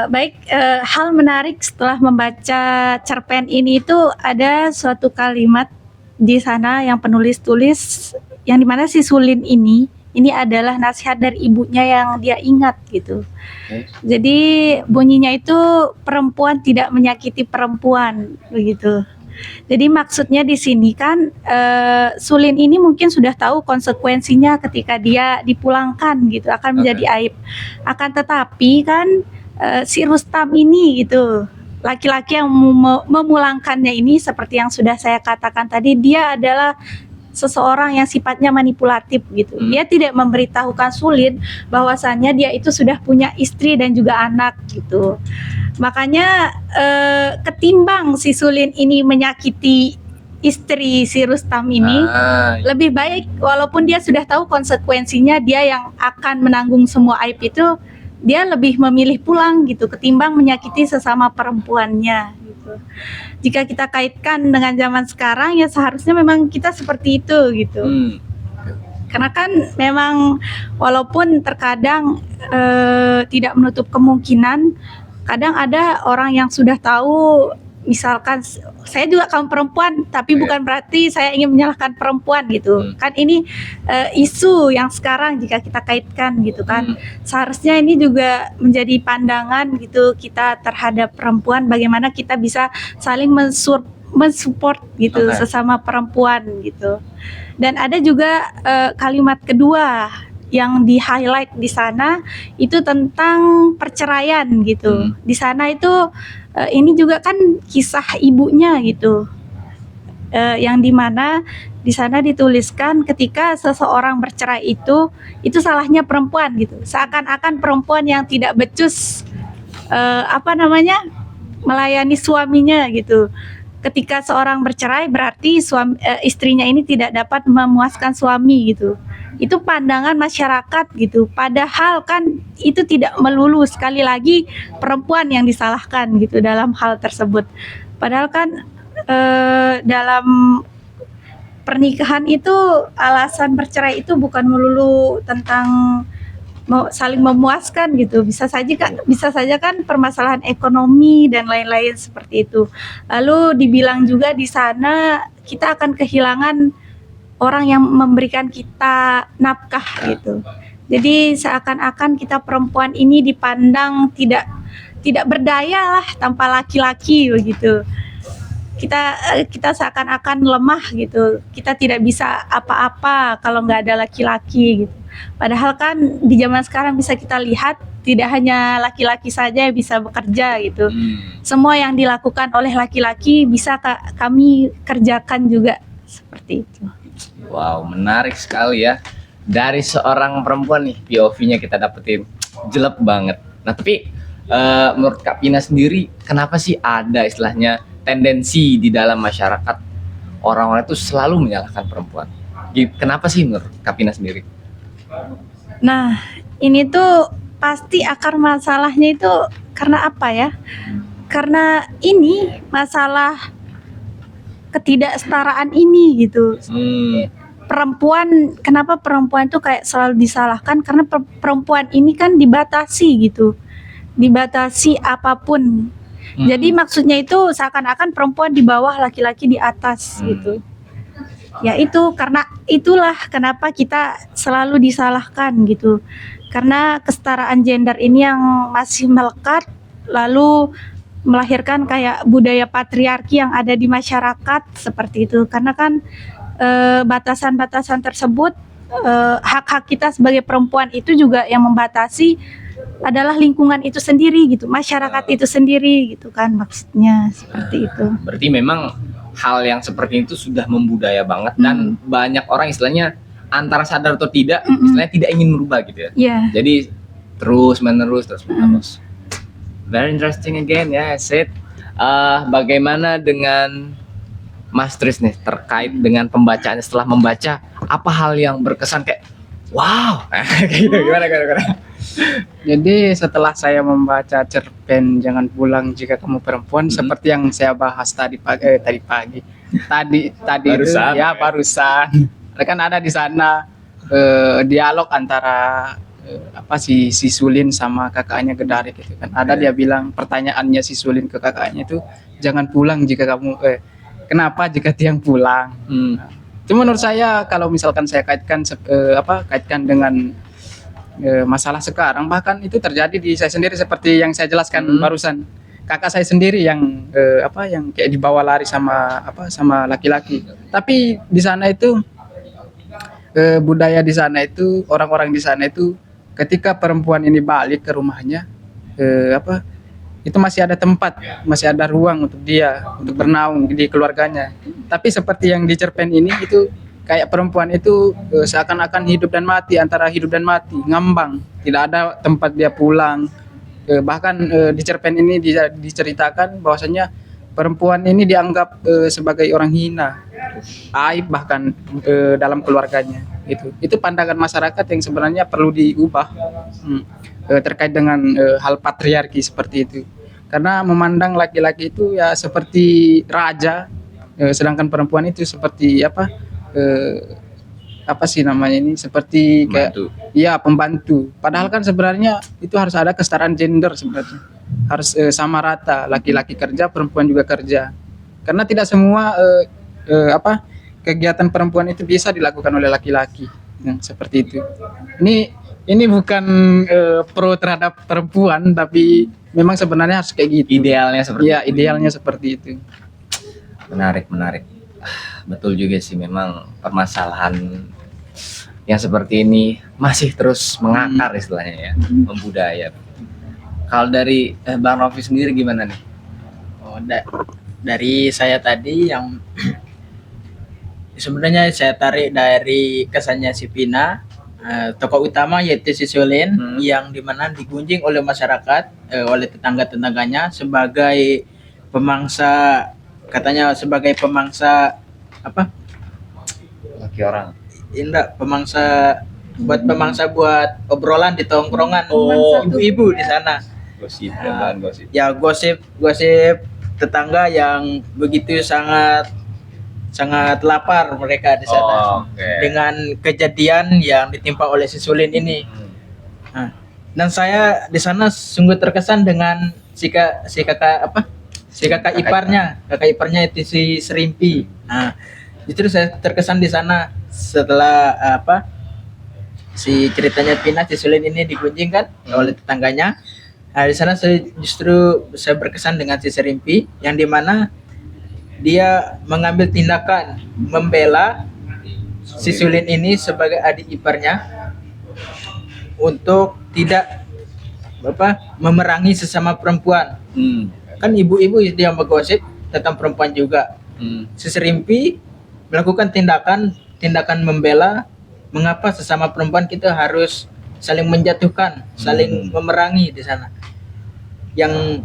Baik, hal menarik setelah membaca cerpen ini itu ada suatu kalimat di sana yang penulis tulis yang dimana si Sulin ini adalah nasihat dari ibunya yang dia ingat gitu. Jadi bunyinya itu perempuan tidak menyakiti perempuan begitu. Jadi maksudnya di sini kan Sulin ini mungkin sudah tahu konsekuensinya ketika dia dipulangkan gitu akan menjadi aib. Akan tetapi kan si Rustam ini gitu, laki-laki yang memulangkannya ini seperti yang sudah saya katakan tadi, dia adalah seseorang yang sifatnya manipulatif gitu. Dia tidak memberitahukan Sulin bahwasannya dia itu sudah punya istri dan juga anak gitu. Makanya ketimbang si Sulin ini menyakiti istri si Rustam ini, lebih baik walaupun dia sudah tahu konsekuensinya dia yang akan menanggung semua aib itu, dia lebih memilih pulang gitu ketimbang menyakiti sesama perempuannya gitu. Jika kita kaitkan dengan zaman sekarang ya seharusnya memang kita seperti itu gitu. Karena kan memang walaupun terkadang tidak menutup kemungkinan, kadang ada orang yang sudah tahu, misalkan saya juga kaum perempuan tapi bukan berarti saya ingin menyalahkan perempuan gitu. Kan ini isu yang sekarang jika kita kaitkan gitu kan. Seharusnya ini juga menjadi pandangan gitu kita terhadap perempuan, bagaimana kita bisa saling mensupport gitu sesama perempuan gitu. Dan ada juga kalimat kedua yang di highlight di sana itu tentang perceraian gitu. Di sana itu ini juga kan kisah ibunya gitu, yang dimana Di sana dituliskan ketika seseorang bercerai itu salahnya perempuan gitu. Seakan-akan perempuan yang tidak becus melayani suaminya gitu. Ketika seorang bercerai berarti istrinya ini tidak dapat memuaskan suami gitu. Itu pandangan masyarakat gitu. Padahal kan itu tidak melulu, sekali lagi perempuan yang disalahkan gitu dalam hal tersebut. Padahal kan dalam pernikahan itu alasan bercerai itu bukan melulu tentang saling memuaskan gitu. Bisa saja kan permasalahan ekonomi dan lain-lain seperti itu. Lalu dibilang juga di sana kita akan kehilangan orang yang memberikan kita nafkah gitu. Jadi seakan-akan kita perempuan ini dipandang tidak berdaya lah tanpa laki-laki begitu. Kita seakan-akan lemah gitu. Kita tidak bisa apa-apa kalau nggak ada laki-laki gitu. Padahal kan di zaman sekarang bisa kita lihat tidak hanya laki-laki saja yang bisa bekerja gitu. Semua yang dilakukan oleh laki-laki bisa kami kerjakan juga seperti itu. Wow, menarik sekali ya. Dari seorang perempuan nih, POV-nya kita dapetin jelek banget. Nah, tapi menurut Kak Pina sendiri, kenapa sih ada istilahnya tendensi di dalam masyarakat orang-orang itu selalu menyalahkan perempuan? Kenapa sih menurut Kak Pina sendiri? Nah, ini tuh pasti akar masalahnya itu karena apa ya? Karena ini masalah ketidaksetaraan ini gitu. Kenapa perempuan itu kayak selalu disalahkan? Karena perempuan ini kan dibatasi gitu. Dibatasi apapun. Jadi maksudnya itu seakan-akan perempuan di bawah, laki-laki di atas gitu. Ya itu karena itulah kenapa kita selalu disalahkan gitu. Karena kesetaraan gender ini yang masih melekat, lalu melahirkan kayak budaya patriarki yang ada di masyarakat seperti itu. Karena kan batasan-batasan tersebut, hak-hak kita sebagai perempuan itu juga yang membatasi adalah lingkungan itu sendiri gitu, masyarakat itu sendiri gitu kan, maksudnya seperti itu. Berarti memang hal yang seperti itu sudah membudaya banget dan banyak orang istilahnya antara sadar atau tidak istilahnya tidak ingin merubah gitu ya. Yeah. Jadi terus menerus. Very interesting again ya, Sid. Bagaimana dengan Mas Tris nih terkait dengan pembacaannya, setelah membaca apa hal yang berkesan kayak wow, kayak gitu, gimana? Jadi setelah saya membaca cerpen Jangan Pulang Jika Kamu Perempuan, seperti yang saya bahas tadi pagi, Barusan. barusan, kan ada di sana dialog antara si Sulin sama kakaknya Gedari gitu kan. Ada dia bilang, pertanyaannya si Sulin ke kakaknya itu, jangan pulang jika kamu kenapa jika Tiang pulang. Itu menurut saya kalau misalkan saya kaitkan dengan masalah sekarang, bahkan itu terjadi di saya sendiri seperti yang saya jelaskan barusan. Kakak saya sendiri yang yang kayak dibawa lari sama laki-laki. Tapi di sana itu budaya di sana itu, orang-orang di sana itu ketika perempuan ini balik ke rumahnya, itu masih ada tempat, masih ada ruang untuk dia untuk bernaung di keluarganya. Tapi seperti yang di cerpen ini itu kayak perempuan itu seakan-akan hidup dan mati, antara hidup dan mati, ngambang, tidak ada tempat dia pulang. Bahkan di cerpen ini diceritakan bahwasanya perempuan ini dianggap sebagai orang hina, aib bahkan dalam keluarganya. Itu pandangan masyarakat yang sebenarnya perlu diubah terkait dengan hal patriarki seperti itu. Karena memandang laki-laki itu ya seperti raja, sedangkan perempuan itu seperti seperti kayak pembantu. Padahal kan sebenarnya itu harus ada kesetaraan gender sebenarnya. Harus sama rata, laki-laki kerja, perempuan juga kerja. Karena tidak semua kegiatan perempuan itu bisa dilakukan oleh laki-laki. Seperti itu. Ini bukan pro terhadap perempuan, tapi memang sebenarnya harus kayak gitu. Idealnya seperti itu. Menarik. Betul juga sih, memang permasalahan yang seperti ini masih terus mengakar istilahnya ya, membudaya. Kalau dari Bang Novi sendiri gimana nih? Dari saya tadi sebenarnya saya tarik dari kesannya si Pina, tokoh utama yaitu si Sulin, yang dimana digunjing oleh masyarakat, oleh tetangga-tetangganya sebagai pemangsa, katanya sebagai pemangsa apa? Laki orang. Indah, pemangsa buat obrolan di tongkrongan. Oh. Ibu-ibu di sana. Gosip, dan gosip. Ya gosip tetangga yang begitu sangat lapar mereka di sana. Oh, oke. Dengan kejadian yang ditimpa oleh si Sulin ini. Nah, dan saya di sana sungguh terkesan dengan kakak iparnya itu si Serimpi. Nah, justru saya terkesan di sana setelah si ceritanya Pina, si Sulin ini digunjingkan oleh tetangganya. Nah, di sana saya berkesan dengan si Serimpi, yang dimana dia mengambil tindakan membela si Sulin ini sebagai adik iparnya untuk tidak memerangi sesama perempuan. Kan ibu-ibu yang bergosip tentang perempuan juga. Si Serimpi melakukan tindakan membela, mengapa sesama perempuan kita harus saling menjatuhkan, saling memerangi di sana. Yang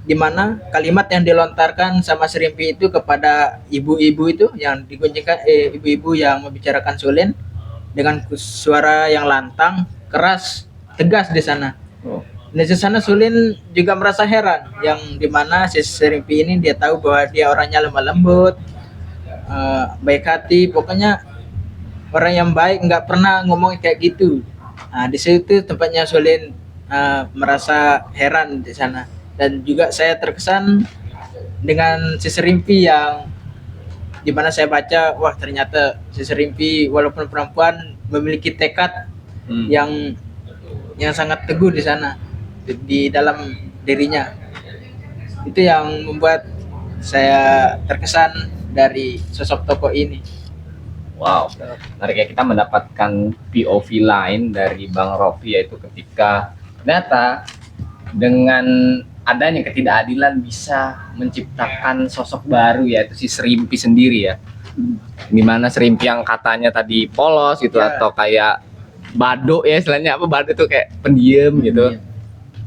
dimana kalimat yang dilontarkan sama Serimpi itu kepada ibu-ibu itu yang digunjingkan, ibu-ibu yang membicarakan Sulin dengan suara yang lantang, keras, tegas di sana. Di sana Sulin juga merasa heran, yang dimana si Serimpi ini dia tahu bahwa dia orangnya lemah lembut, baik hati, pokoknya orang yang baik, nggak pernah ngomong kayak gitu. Nah, di situ tempatnya Sulin merasa heran di sana. Dan juga saya terkesan dengan si Serimpi, yang dimana saya baca, wah ternyata si Serimpi walaupun perempuan memiliki tekad yang sangat teguh di sana, di dalam dirinya. Itu yang membuat saya terkesan dari sosok tokoh ini. Wow, menarik ya, kita mendapatkan POV lain dari Bang Rofi, yaitu ketika ternyata dengan adanya ketidakadilan bisa menciptakan sosok baru, yaitu si Serimpi sendiri ya. Dimana Serimpi yang katanya tadi polos gitu, atau kayak badok ya istilahnya, badok itu kayak pendiam gitu.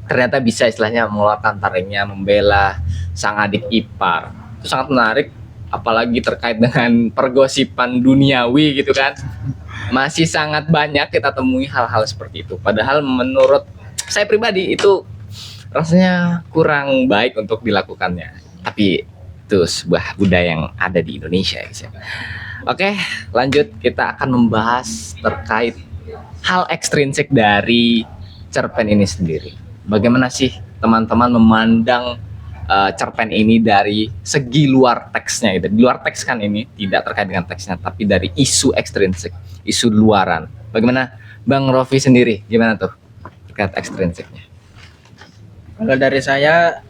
Ternyata bisa istilahnya mengeluarkan taringnya membela sang adik ipar. Itu sangat menarik, apalagi terkait dengan pergosipan duniawi gitu kan. Masih sangat banyak kita temui hal-hal seperti itu. Padahal menurut saya pribadi itu rasanya kurang baik untuk dilakukannya. Tapi itu sebuah budaya yang ada di Indonesia guys ya. Oke, lanjut, kita akan membahas terkait hal ekstrinsik dari cerpen ini sendiri. Bagaimana sih teman-teman memandang cerpen ini dari segi luar teksnya gitu. Di luar teks kan ini tidak terkait dengan teksnya, tapi dari isu ekstrinsik, isu luaran. Bagaimana Bang Rofi sendiri, gimana tuh terkait ekstrinsiknya? Kalau dari saya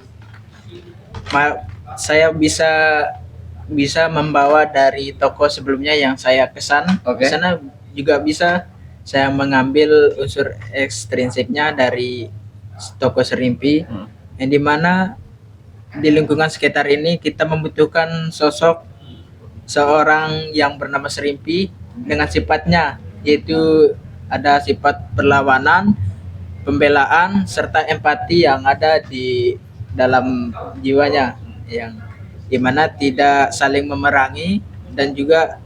bisa membawa dari tokoh sebelumnya yang saya kesan. Di sana juga bisa saya mengambil unsur ekstrinsiknya dari tokoh Serimpi, yang dimana di lingkungan sekitar ini kita membutuhkan sosok seorang yang bernama Serimpi dengan sifatnya, yaitu ada sifat perlawanan, pembelaan, serta empati yang ada di dalam jiwanya, yang dimana tidak saling memerangi, dan juga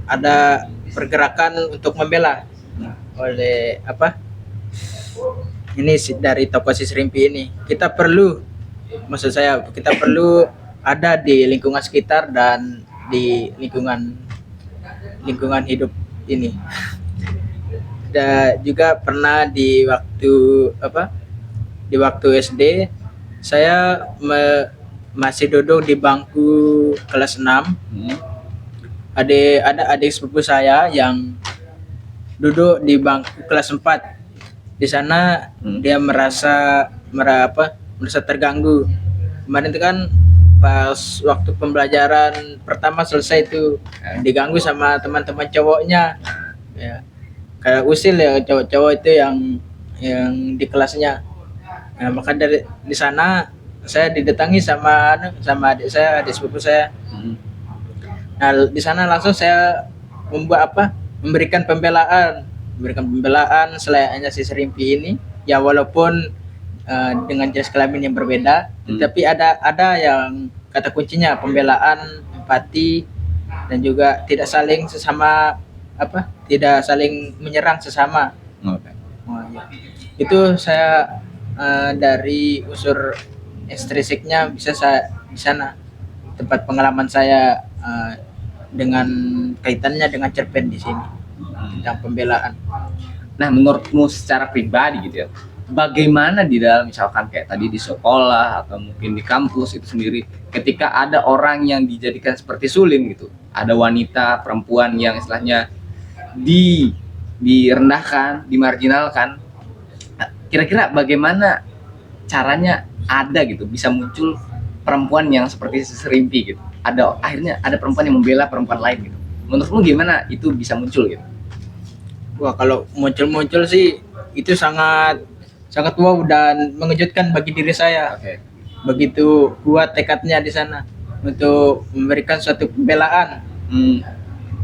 ada pergerakan untuk membela oleh ini dari tokoh si Serimpi ini. Kita perlu ada di lingkungan sekitar dan di lingkungan hidup ini. Dan juga pernah di waktu SD saya masih duduk di bangku kelas 6. Ada adik sepupu saya yang duduk di bangku kelas 4. Di sana dia merasa terganggu. Kemarin itu kan pas waktu pembelajaran pertama selesai itu diganggu sama teman-teman cowoknya. Ya. Kayak usil ya cowok-cowok itu yang di kelasnya. Nah, maka di sana saya didatangi sama adik sepupu saya. Nah, di sana langsung saya memberikan pembelaan selayaknya si Serimpi ini. Ya walaupun dengan jenis kelamin yang berbeda, tetapi ada yang kata kuncinya pembelaan, empati, dan juga tidak saling tidak saling menyerang sesama. Oke. Oh, iya. Itu saya dari unsur ekstrinsiknya bisa saya di sana tempat pengalaman saya dengan kaitannya dengan cerpen di sini tentang pembelaan. Nah, menurutmu secara pribadi gitu ya, bagaimana di dalam misalkan kayak tadi di sekolah atau mungkin di kampus itu sendiri, ketika ada orang yang dijadikan seperti Sulin gitu, ada wanita, perempuan yang istilahnya direndahkan, dimarginalkan, kira-kira bagaimana caranya ada gitu bisa muncul perempuan yang seperti Serimpi gitu, akhirnya ada perempuan yang membela perempuan lain gitu. Menurutmu gimana itu bisa muncul gitu? Wah, kalau muncul sih itu sangat wow dan mengejutkan bagi diri saya. Oke. Begitu kuat tekadnya di sana untuk memberikan suatu pembelaan.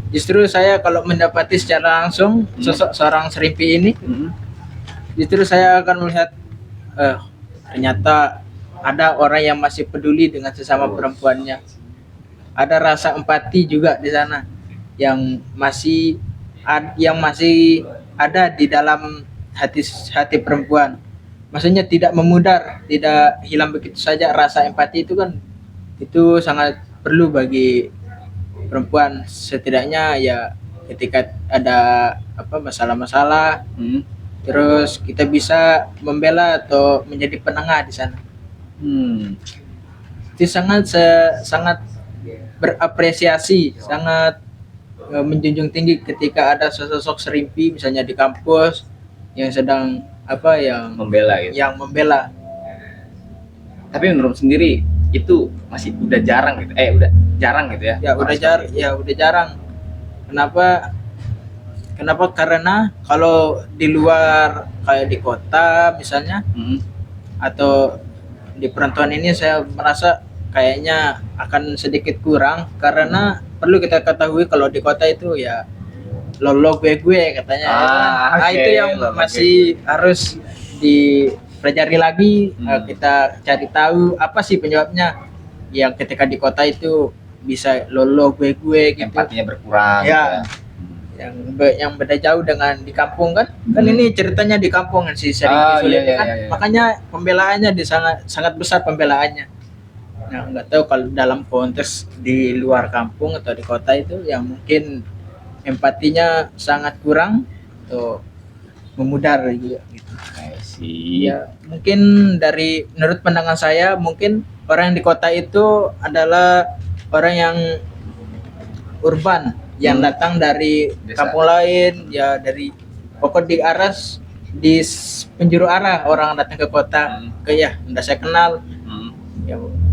Justru saya kalau mendapati secara langsung sosok seorang Serimpi ini, justru saya akan melihat ternyata ada orang yang masih peduli dengan sesama perempuannya. Ada rasa empati juga di sana yang masih ada di dalam hati perempuan. Maksudnya tidak memudar, tidak hilang begitu saja. Rasa empati itu kan itu sangat perlu bagi perempuan, setidaknya ya ketika ada masalah-masalah, terus kita bisa membela atau menjadi penengah di sana. Itu sangat berapresiasi, sangat menjunjung tinggi ketika ada sosok Serimpi misalnya di kampus yang sedang Membela gitu. yang membela. Tapi menurut sendiri itu masih udah jarang gitu. Udah jarang gitu ya. Udah jarang. Kenapa? Karena kalau di luar kayak di kota misalnya atau di perantauan ini saya merasa kayaknya akan sedikit kurang, karena perlu kita ketahui kalau di kota itu ya lolo gue katanya. Itu yang masih harus dipelajari lagi. Kita cari tahu apa sih penyebabnya yang ketika di kota itu bisa lolo gue gitu. Empatinya berkurang Ya. gitu. Yang beda jauh dengan di kampung kan ini ceritanya di kampung kan si Serimpi Sulin kan. Makanya pembelaannya sangat besar pembelaannya. Nah, nggak tahu kalau dalam konteks di luar kampung atau di kota itu yang mungkin empatinya sangat kurang atau memudar gitu. Ya, mungkin menurut pandangan saya, mungkin orang yang di kota itu adalah orang yang urban, yang datang dari Desa. kampung lain, ya dari pokok di penjuru arah orang datang ke kota, udah saya kenal,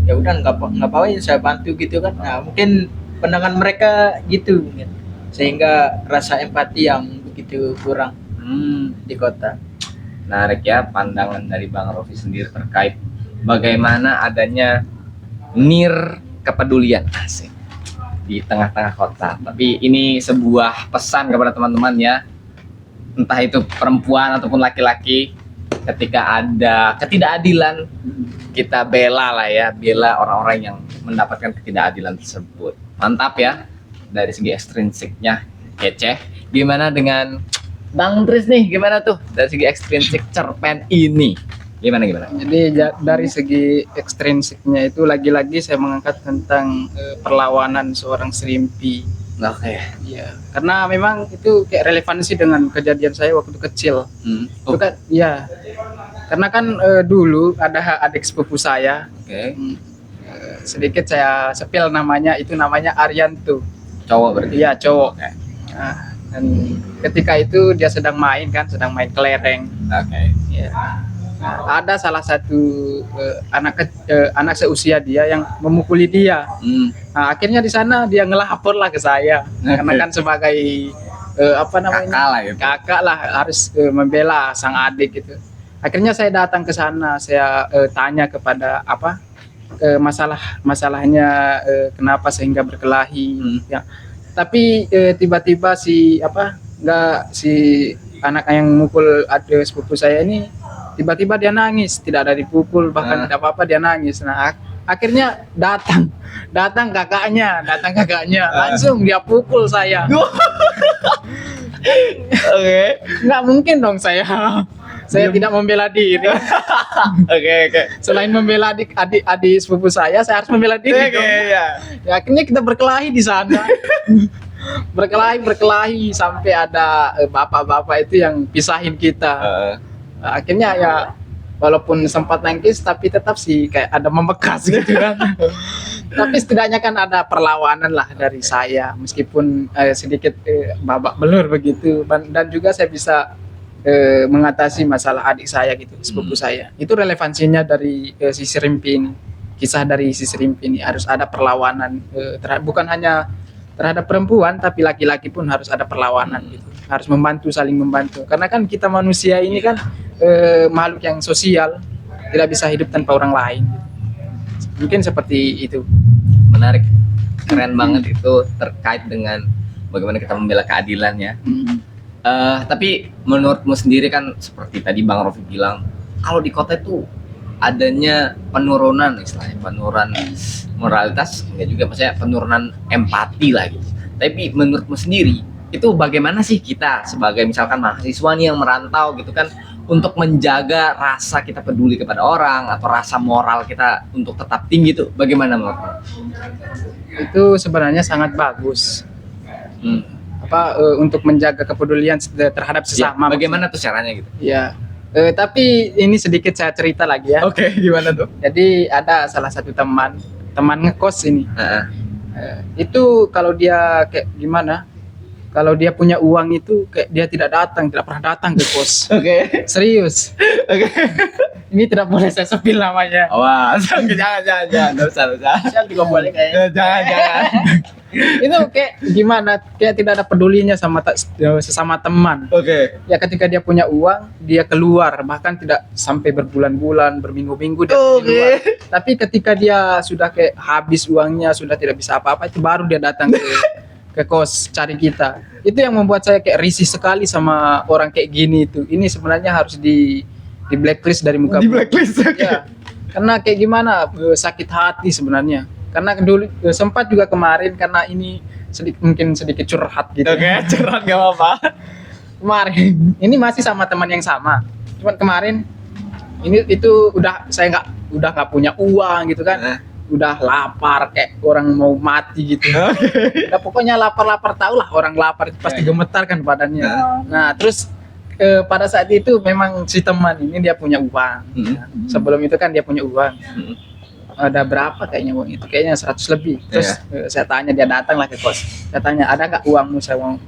ya udah nggak apa-apa saya bantu gitu kan. Nah, mungkin pandangan mereka gitu, sehingga rasa empati yang begitu kurang di kota. Menarik ya pandangan dari Bang Rofi sendiri terkait bagaimana adanya kepedulian asik di tengah-tengah kota. Tapi ini sebuah pesan kepada teman-teman ya, entah itu perempuan ataupun laki-laki, ketika ada ketidakadilan kita bela orang-orang yang mendapatkan ketidakadilan tersebut. Mantap ya, dari segi ekstrinsiknya kece. Gimana dengan Bang Tris nih, gimana tuh dari segi ekstrinsik cerpen ini? Gimana? Jadi dari segi ekstrinsiknya itu lagi-lagi saya mengangkat tentang perlawanan seorang Serimpi. Oke. Iya, karena memang itu kayak relevansi dengan kejadian saya waktu kecil. Itu kan, ya, karena kan dulu ada adik sepupu saya. Oke. Sedikit saya sepil namanya Arianto. Cowok berarti? Iya, cowok. Nah, dan ketika itu dia sedang main kelereng. Oke. Ya. Nah, ada salah satu anak seusia dia yang memukuli dia. Nah, akhirnya di sana dia ngelapor lah ke saya, karena kan sebagai kakak lah harus membela sang adik gitu. Akhirnya saya datang ke sana, saya tanya kepada masalahnya kenapa sehingga berkelahi ya. Tapi tiba-tiba si anak yang mukul adik sepupu saya ini tiba-tiba dia nangis, tidak ada dipukul bahkan tidak apa-apa, dia nangis. Nah akhirnya datang kakaknya langsung dia pukul saya. Oke. Nggak mungkin dong saya tidak membela diri. Oke. Selain membela adik sepupu saya harus membela diri dong. Iya. Ya, akhirnya kita berkelahi di sana. berkelahi sampai ada bapak-bapak itu yang pisahin kita. Akhirnya ya walaupun sempat nangis tapi tetap sih kayak ada membekas gitu kan. Tapi setidaknya kan ada perlawanan lah dari saya meskipun sedikit babak belur begitu, dan juga saya bisa mengatasi masalah adik saya gitu, sepupu saya. Itu relevansinya dari sisi Rimpi ini. Kisah dari sisi Rimpi ini harus ada perlawanan bukan hanya terhadap perempuan tapi laki-laki pun harus ada perlawanan gitu. Harus membantu, saling membantu. Karena kan kita manusia ini kan makhluk yang sosial, tidak bisa hidup tanpa orang lain. Mungkin seperti itu. Menarik, keren banget itu terkait dengan bagaimana kita membela keadilan ya. Tapi menurutmu sendiri kan seperti tadi Bang Rofi bilang, kalau di kota itu adanya penurunan istilahnya, penurunan moralitas, enggak juga, maksudnya penurunan empati lagi. Tapi menurutmu sendiri itu bagaimana sih kita sebagai misalkan mahasiswa nih yang merantau gitu kan, untuk menjaga rasa kita peduli kepada orang atau rasa moral kita untuk tetap tinggi tuh bagaimana menurutmu? Itu sebenarnya sangat bagus. Untuk menjaga kepedulian terhadap sesama. Ya, bagaimana tuh caranya gitu? Ya. Tapi ini sedikit saya cerita lagi ya. Oke, gimana tuh? Jadi ada salah satu teman ngekos ini. Itu kalau dia kayak gimana? Kalau dia punya uang itu kayak dia tidak pernah datang ke kos. Oke. Serius. Oke. Ini tidak boleh saya sepil namanya. Wah, jangan. Enggak usah. Saya juga boleh kayak. Jangan. Itu kayak gimana? Kayak tidak ada pedulinya sama sesama teman. Oke. Ya ketika dia punya uang, dia keluar, bahkan tidak sampai berbulan-bulan, berminggu-minggu dia keluar. Tapi ketika dia sudah kayak habis uangnya, sudah tidak bisa apa-apa, itu baru dia datang ke kos cari kita. Itu yang membuat saya kayak risih sekali sama orang kayak gini itu. Ini sebenarnya harus di blacklist dari muka bumi. Di blacklist. Ya. Karena kayak gimana, sakit hati sebenarnya. Karena dulu sempat juga kemarin, karena ini mungkin sedikit curhat gitu. Oke, curhat gak apa-apa. Kemarin ini masih sama teman yang sama. Cuman kemarin saya nggak punya uang gitu kan. Udah lapar kayak orang mau mati gitu. Udah pokoknya lapar tahu lah, orang lapar pasti gemetar kan badannya. Nah terus pada saat itu memang si teman ini dia punya uang. Sebelum itu kan dia punya uang. Ada berapa kayaknya uang itu? Kayaknya 100 lebih. Terus saya tanya, dia datang lah ke kos. Saya tanya, ada nggak uangmu? Saya mau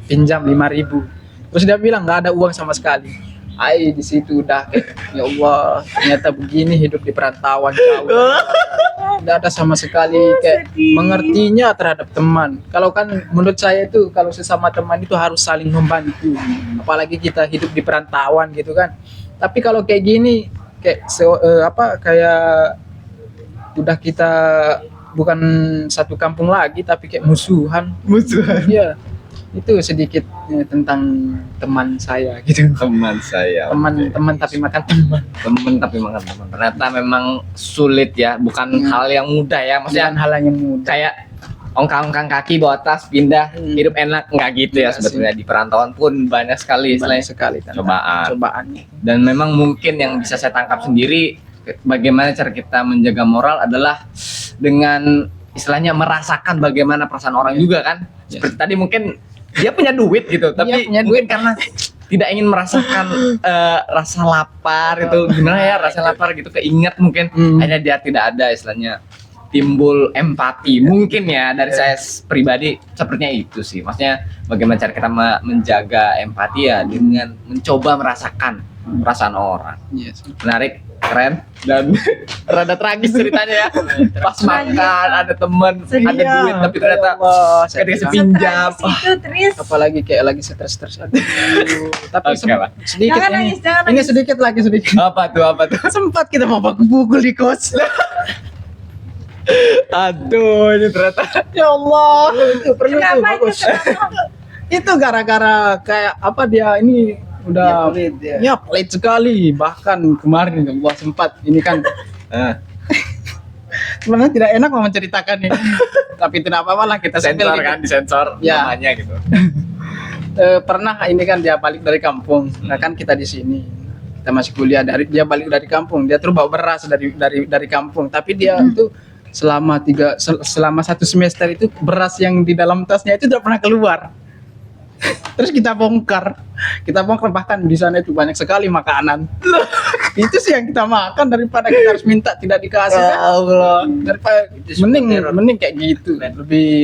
pinjam 5.000. Terus dia bilang nggak ada uang sama sekali. Di situ udah kayak, ya Allah, ternyata begini hidup di perantauan jauh. Nggak ada sama sekali kayak mengertinya terhadap teman. Kalau kan menurut saya itu kalau sesama teman itu harus saling membantu. Apalagi kita hidup di perantauan gitu kan. Tapi kalau kayak gini kayak kayak udah kita bukan satu kampung lagi tapi kayak musuhan. Iya. Itu sedikit tentang teman saya gitu. Teman saya. Teman tapi makan teman. Teman tapi makan teman. Ternyata memang sulit ya, bukan hal yang mudah ya. Maksudnya Bukan hal yang mudah. kayak ongkang-ongkang kaki bawa tas pindah hidup enak, nggak gitu ya sebetulnya. Di perantauan pun banyak sekali cobaan. Dan memang mungkin yang bisa saya tangkap sendiri, bagaimana cara kita menjaga moral adalah dengan istilahnya merasakan bagaimana perasaan orang juga kan. Seperti tadi mungkin dia punya duit gitu, tapi mungkin karena tidak ingin merasakan rasa lapar itu, gimana ya rasa lapar gitu, keinget mungkin akhirnya dia tidak ada istilahnya timbul empati mungkin ya. Dari saya pribadi sepertinya itu sih, maksudnya bagaimana cara kita menjaga empati ya dengan mencoba merasakan perasaan orang. Menarik, keren, dan rada tragis ceritanya ya. Pas makan ada teman, ada duit tapi ternyata ketika pinjam. Apalagi kayak lagi stres. Tapi sedikit Jangan ini. nangis, jangan Ini nangis. sedikit lagi. Apa tuh? Sempat kita mau pukul di kos. Aduh, ini ternyata ya Allah. Itu perlu itu Kenapa bagus. kenapa? Itu gara-gara kayak apa dia ini udah ya pelit sekali. Bahkan kemarin gua sempat ini kan sebenarnya tidak enak mau menceritakan ini. Tapi tidak apa-apa lah kita Sensor sepil kan, disensor Ya. namanya gitu. Pernah ini kan dia balik dari kampung. Nah kan kita di sini. Kita masih kuliah dia balik dari kampung. Dia terus bawa beras dari kampung. Tapi dia itu selama 1 semester itu beras yang di dalam tasnya itu tidak pernah keluar. Terus kita bongkar bahkan di sana itu banyak sekali makanan. Itu sih yang kita makan daripada kita harus minta tidak dikasih. Ya Allah. Daripada mending kayak gitu,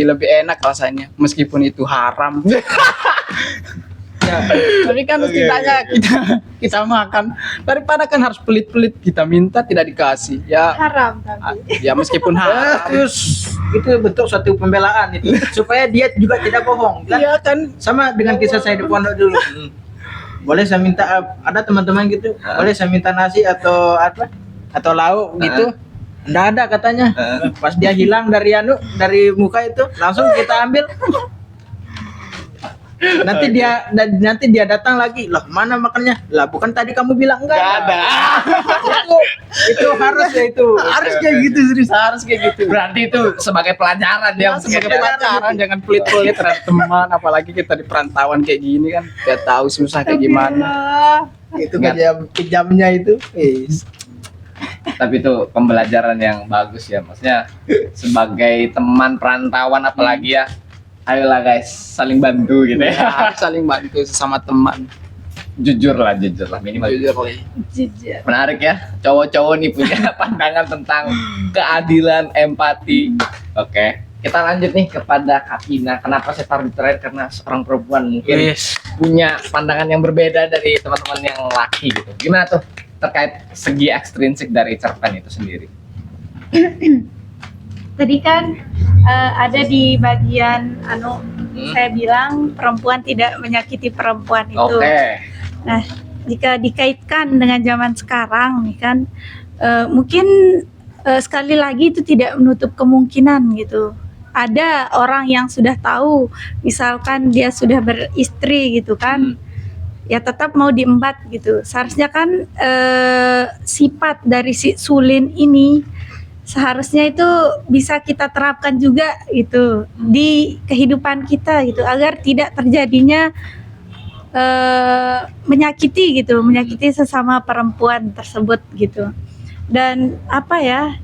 lebih enak rasanya meskipun itu haram. Ya, tapi kan setidaknya kita makan daripada kan harus pelit-pelit kita minta tidak dikasih. Ya Haram tapi. ya meskipun haram. Terus itu bentuk suatu pembelaan itu supaya dia juga tidak bohong kan? Iya kan. Sama dengan kisah saya di pondok dulu. Boleh saya minta ada teman-teman gitu, boleh saya minta nasi atau apa? Atau lauk gitu. Nggak ada katanya. Pas dia hilang dari muka itu, langsung kita ambil. Nanti dia datang lagi. Lah, mana makannya? Lah, bukan tadi kamu bilang enggak Nggak ada. itu harus ya itu. Harus kayak gitu, serius harus kayak gitu. Berarti itu sebagai pelajaran Ya, dia sebagai pelajaran jangan pelit-pelit terhadap teman, apalagi kita di perantauan kayak gini kan, nggak tahu susah kayak gimana. Itu kejamnya itu. Tapi itu pembelajaran yang bagus ya, maksudnya sebagai teman perantauan apalagi ya, ayolah guys saling bantu gitu Ya, ya. harus saling bantu sesama teman. jujur lah minimal. Jujur Li. Jujur. Menarik ya, cowok-cowok nih punya pandangan tentang keadilan, empati. Oke, kita lanjut nih kepada Kak Ina. Kenapa saya taruh di terakhir? Karena seorang perempuan mungkin punya pandangan yang berbeda dari teman-teman yang laki gitu. Gimana tuh terkait segi ekstrinsik dari cerpen itu sendiri? Tadi kan ada di bagian saya bilang perempuan tidak menyakiti perempuan itu. Oke. Nah, jika dikaitkan dengan zaman sekarang nih kan mungkin sekali lagi itu tidak menutup kemungkinan gitu. Ada orang yang sudah tahu, misalkan dia sudah beristri gitu kan. Ya tetap mau diembat gitu. Seharusnya kan sifat dari si Sulin ini seharusnya itu bisa kita terapkan juga gitu di kehidupan kita gitu agar tidak terjadinya menyakiti sesama perempuan tersebut gitu. Dan apa ya,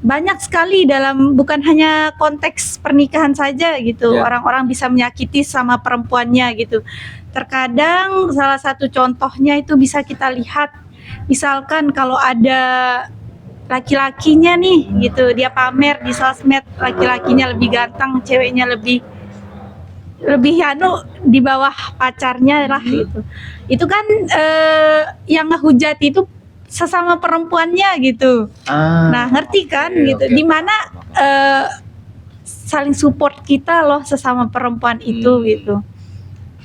banyak sekali dalam bukan hanya konteks pernikahan saja gitu, orang-orang bisa menyakiti sama perempuannya gitu. Terkadang salah satu contohnya itu bisa kita lihat, misalkan kalau ada laki-lakinya nih gitu, dia pamer di sosmed laki-lakinya lebih ganteng, ceweknya lebih di bawah pacarnya lah gitu. Itu kan yang ngehujat itu sesama perempuannya gitu. Nah, ngerti kan gitu. Dimana saling support kita loh sesama perempuan itu gitu.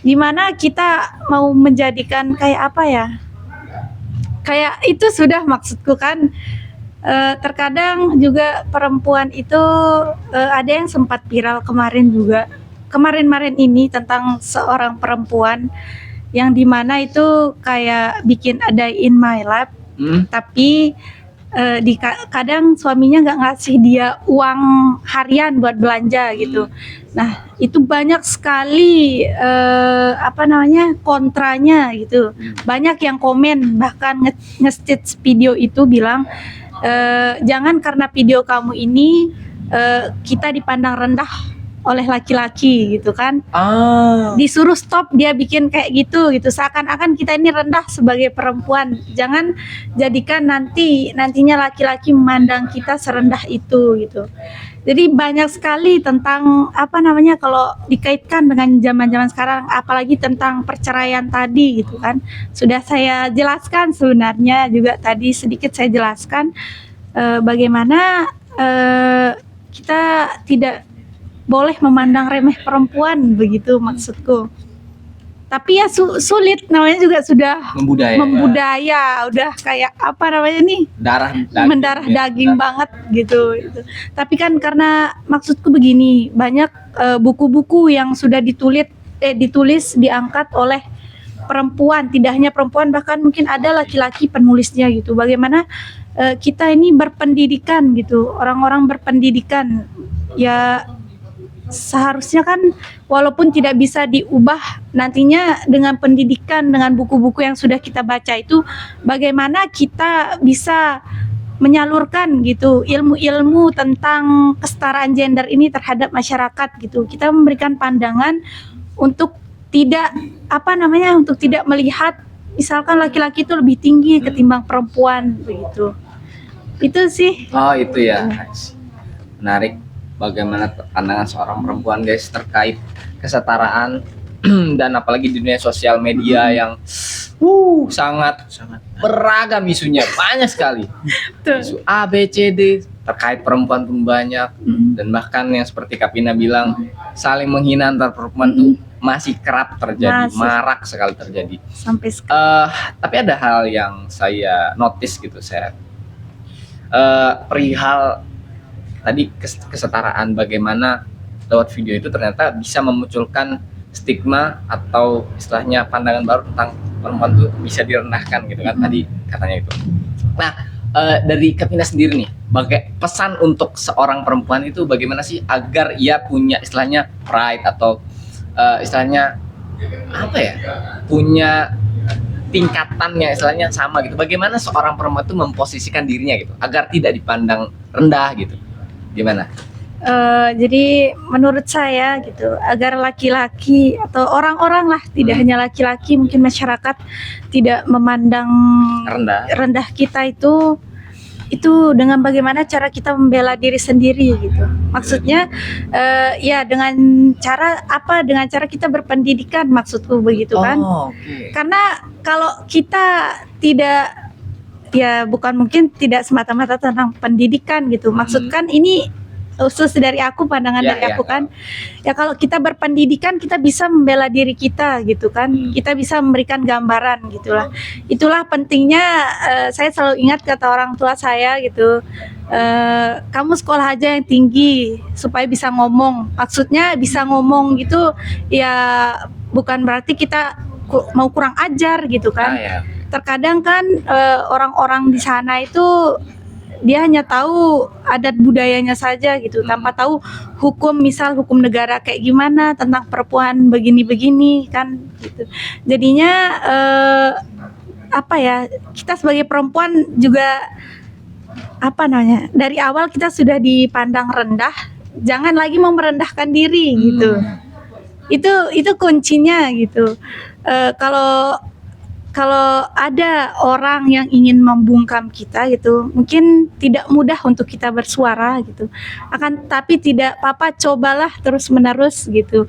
Dimana kita mau menjadikan kayak apa ya? Kayak itu sudah maksudku kan. Terkadang juga perempuan itu ada yang sempat viral kemarin ini tentang seorang perempuan yang dimana itu kayak bikin ada in my life, tapi kadang suaminya nggak ngasih dia uang harian buat belanja gitu. Nah itu banyak sekali kontranya gitu. Banyak yang komen, bahkan nge-stitch video itu bilang jangan karena video kamu ini kita dipandang rendah oleh laki-laki gitu kan. Disuruh stop dia bikin kayak gitu seakan-akan kita ini rendah sebagai perempuan. Jangan jadikan nantinya laki-laki memandang kita serendah itu gitu. Jadi banyak sekali tentang kalau dikaitkan dengan zaman-zaman sekarang, apalagi tentang perceraian tadi gitu kan. Sudah saya jelaskan sebenarnya juga tadi sedikit saya jelaskan bagaimana kita tidak boleh memandang remeh perempuan begitu maksudku. tapi ya sulit, namanya juga sudah Membudaya. udah kayak apa namanya nih, Darah mendarah daging banget gitu. Tapi kan karena maksudku begini, banyak buku-buku yang sudah ditulis diangkat oleh perempuan, tidak hanya perempuan, bahkan mungkin ada laki-laki penulisnya gitu. Bagaimana kita ini berpendidikan gitu, orang-orang berpendidikan ya seharusnya kan walaupun tidak bisa diubah nantinya dengan pendidikan, dengan buku-buku yang sudah kita baca itu, bagaimana kita bisa menyalurkan gitu ilmu-ilmu tentang kesetaraan gender ini terhadap masyarakat gitu. Kita memberikan pandangan untuk tidak untuk tidak melihat misalkan laki-laki itu lebih tinggi ketimbang perempuan begitu. Itu sih. Oh itu ya, menarik. Bagaimana pandangan seorang perempuan guys terkait kesetaraan dan apalagi di dunia sosial media yang sangat beragam isunya, banyak sekali. Isu A, B, C, D terkait perempuan pun banyak, dan bahkan yang seperti Kapina bilang, saling menghina antar perempuan tuh masih kerap terjadi, marak sekali terjadi sampai sekarang. Tapi ada hal yang saya notice gitu, saya perihal tadi kesetaraan, bagaimana lewat video itu ternyata bisa memunculkan stigma atau istilahnya pandangan baru tentang perempuan itu bisa direndahkan gitu kan, tadi katanya itu. Nah dari Kapina sendiri nih, pesan untuk seorang perempuan itu bagaimana sih agar ia punya istilahnya pride atau istilahnya punya tingkatannya istilahnya sama gitu. Bagaimana seorang perempuan itu memposisikan dirinya gitu agar tidak dipandang rendah gitu, gimana? Jadi menurut saya gitu, agar laki-laki atau orang-orang lah, tidak hanya laki-laki, mungkin masyarakat tidak memandang rendah kita itu dengan bagaimana cara kita membela diri sendiri gitu. Maksudnya ya dengan cara kita berpendidikan, maksudku begitu kan. Karena kalau kita tidak, ya bukan mungkin tidak semata-mata tentang pendidikan gitu. Maksudkan ini khusus dari aku, pandangan dari aku kan. Ya kalau kita berpendidikan, kita bisa membela diri kita gitu kan. Kita bisa memberikan gambaran gitulah. Itulah pentingnya, saya selalu ingat kata orang tua saya gitu. Kamu sekolah aja yang tinggi supaya bisa ngomong. Maksudnya bisa ngomong gitu ya bukan berarti kita mau kurang ajar gitu kan. Terkadang kan orang-orang di sana itu dia hanya tahu adat budayanya saja gitu, tanpa tahu hukum, misal hukum negara kayak gimana tentang perempuan begini-begini kan gitu. Jadinya kita sebagai perempuan juga dari awal kita sudah dipandang rendah, jangan lagi mau merendahkan diri gitu. Itu kuncinya gitu. Kalau ada orang yang ingin membungkam kita gitu, mungkin tidak mudah untuk kita bersuara gitu. Tapi tidak apa-apa, cobalah terus-menerus gitu.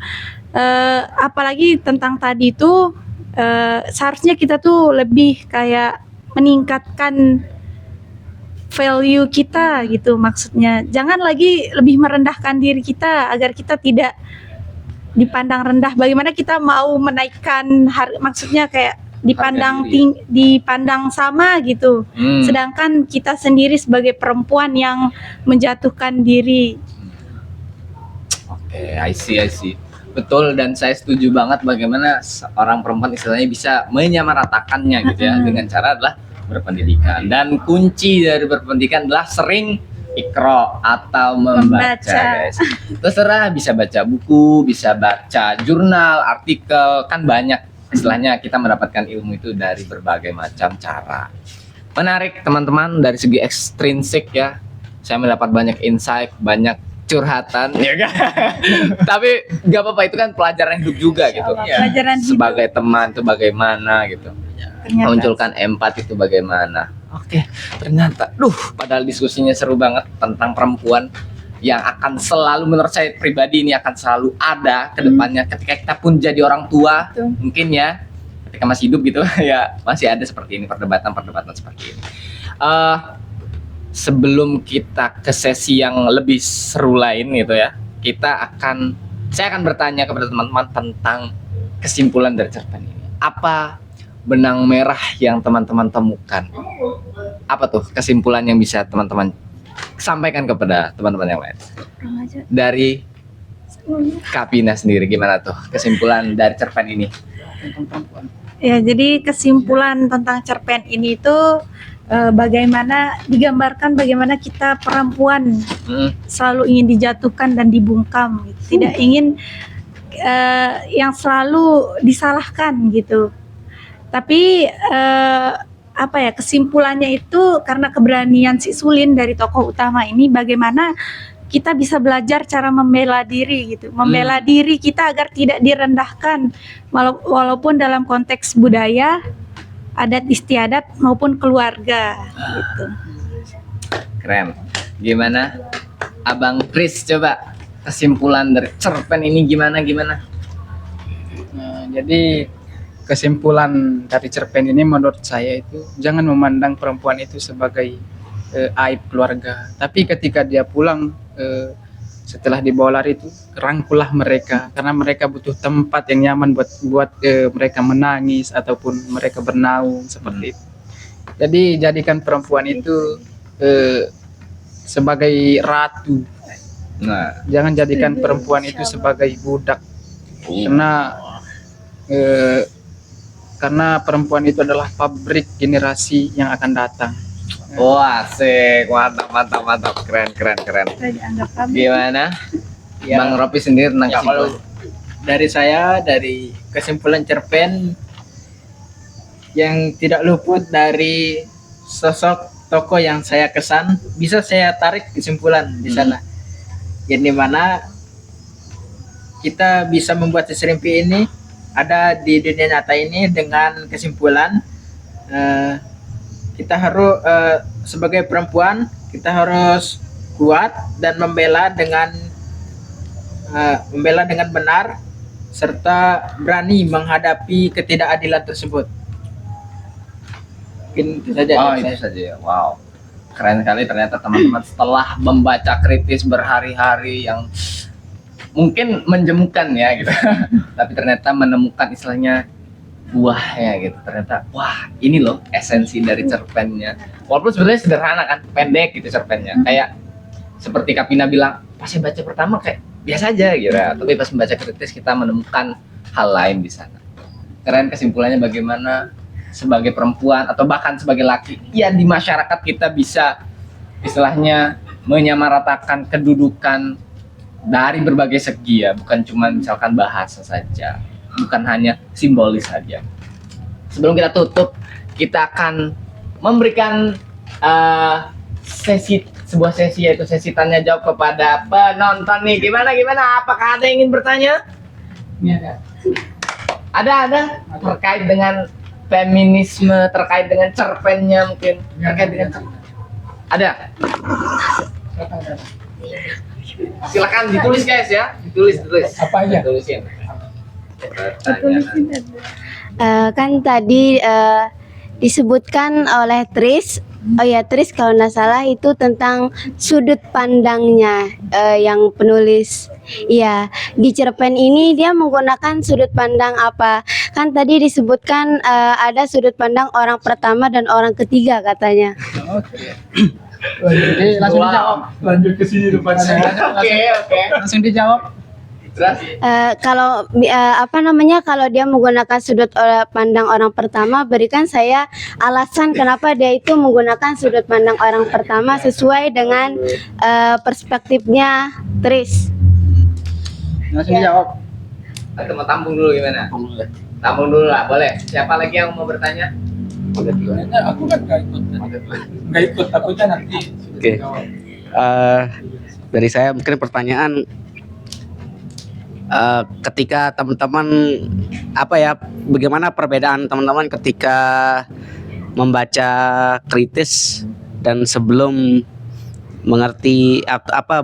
Apalagi tentang tadi itu, seharusnya kita tuh lebih kayak meningkatkan value kita gitu, maksudnya. Jangan lagi lebih merendahkan diri kita agar kita tidak dipandang rendah. Bagaimana kita mau menaikkan maksudnya kayak dipandang sama gitu. Sedangkan kita sendiri sebagai perempuan yang menjatuhkan diri. Oke, I see. Betul, dan saya setuju banget bagaimana seorang perempuan istilahnya bisa menyamaratakannya gitu ya, dengan cara adalah berpendidikan. Dan kunci dari berpendidikan adalah sering ikro atau membaca guys. Terserah, bisa baca buku, bisa baca jurnal, artikel, kan banyak. Istilahnya kita mendapatkan ilmu itu dari berbagai macam cara. Menarik teman-teman, dari segi ekstrinsik ya, saya mendapat banyak insight, banyak curhatan ya kan. Tapi gak apa-apa, itu kan pelajaran hidup juga gitu ya. Pelajaran hidup. Sebagai teman itu bagaimana gitu, menunjukkan empati itu bagaimana. Oke, ternyata padahal diskusinya seru banget tentang perempuan yang akan selalu, menurut saya pribadi ini akan selalu ada ke depannya ketika kita pun jadi orang tua. Mungkin ya ketika masih hidup gitu ya masih ada seperti ini, perdebatan seperti ini. Sebelum kita ke sesi yang lebih seru lain gitu ya, saya akan bertanya kepada teman-teman tentang kesimpulan dari cerpen ini? Apa benang merah yang teman-teman temukan? Apa tuh kesimpulan yang bisa teman-teman sampaikan kepada teman-teman yang lain? Dari Kapina sendiri gimana tuh kesimpulan dari cerpen ini? Tentang perempuan. Ya, jadi kesimpulan tentang cerpen ini itu bagaimana digambarkan bagaimana kita perempuan selalu ingin dijatuhkan dan dibungkam, gitu. Tidak ingin yang selalu disalahkan gitu. Tapi apa ya, kesimpulannya itu karena keberanian si Sulin dari tokoh utama ini, bagaimana kita bisa belajar cara membela diri gitu, membela diri kita agar tidak direndahkan, walaupun dalam konteks budaya, adat istiadat maupun keluarga gitu. Keren. Gimana Abang Chris, coba kesimpulan dari cerpen ini gimana? Nah, jadi kesimpulan dari cerpen ini menurut saya itu jangan memandang perempuan itu sebagai aib keluarga, tapi ketika dia pulang setelah dibawa lari itu rangkulah mereka, karena mereka butuh tempat yang nyaman buat mereka menangis ataupun mereka bernaung seperti itu. Jadi jadikan perempuan itu sebagai ratu. Nah, Jangan jadikan perempuan itu sebagai budak, karena perempuan itu adalah pabrik generasi yang akan datang. wah, asik, mantap, keren. Kita dianggap kami. Gimana? Ya, Bang Ropi sendiri tentang ya, kalau kesimpulan. dari saya, dari kesimpulan cerpen yang tidak luput dari sosok tokoh yang saya kesan, bisa saya tarik kesimpulan di sana. Yang dimana kita bisa membuat seserimpi ini ada di dunia nyata ini dengan kesimpulan kita harus sebagai perempuan kita harus kuat dan membela dengan benar serta berani menghadapi ketidakadilan tersebut. Mungkin itu saja. Oh, itu saja ya. Wow. Keren sekali ternyata teman-teman setelah membaca kritis berhari-hari yang mungkin menjemukan ya gitu. Tapi ternyata menemukan istilahnya buahnya gitu. Ternyata wah, ini loh esensi dari cerpennya. Walaupun sebenarnya sederhana kan, pendek gitu cerpennya. Kayak seperti Kapina bilang, pasti baca pertama kayak biasa aja gitu. Tapi pas membaca kritis kita menemukan hal lain di sana. Keren kesimpulannya bagaimana sebagai perempuan atau bahkan sebagai laki ya di masyarakat kita bisa istilahnya menyamaratakan kedudukan dari berbagai segi ya, bukan cuma misalkan bahasa saja, bukan hanya simbolis saja. Sebelum kita tutup, kita akan memberikan sebuah sesi yaitu sesi tanya jawab kepada penonton nih. Gimana? Apakah ada yang ingin bertanya? Ini Ada terkait dengan feminisme, terkait dengan cerpennya mungkin, terkait dengan ada. Silakan ditulis guys ya, ditulis. Apa aja? Tulisin. Kan tadi disebutkan oleh Tris. Oh ya, Tris kalau nggak salah itu tentang sudut pandangnya yang penulis. Iya, di cerpen ini dia menggunakan sudut pandang apa? Kan tadi disebutkan ada sudut pandang orang pertama dan orang ketiga katanya. Jadi langsung dijawab. Lanjut ke sini rupanya. Oke. Langsung dijawab. Terus Kalau kalau dia menggunakan sudut pandang orang pertama, berikan saya alasan kenapa dia itu menggunakan sudut pandang orang pertama sesuai dengan perspektifnya Tris. Langsung dijawab. atau mau tampung dulu gimana? Tampung dulu lah, boleh. Siapa lagi yang mau bertanya? Aku kan nggak ikut, takutnya nanti. Oke. Dari saya mungkin pertanyaan, ketika teman-teman bagaimana perbedaan teman-teman ketika membaca kritis dan sebelum mengerti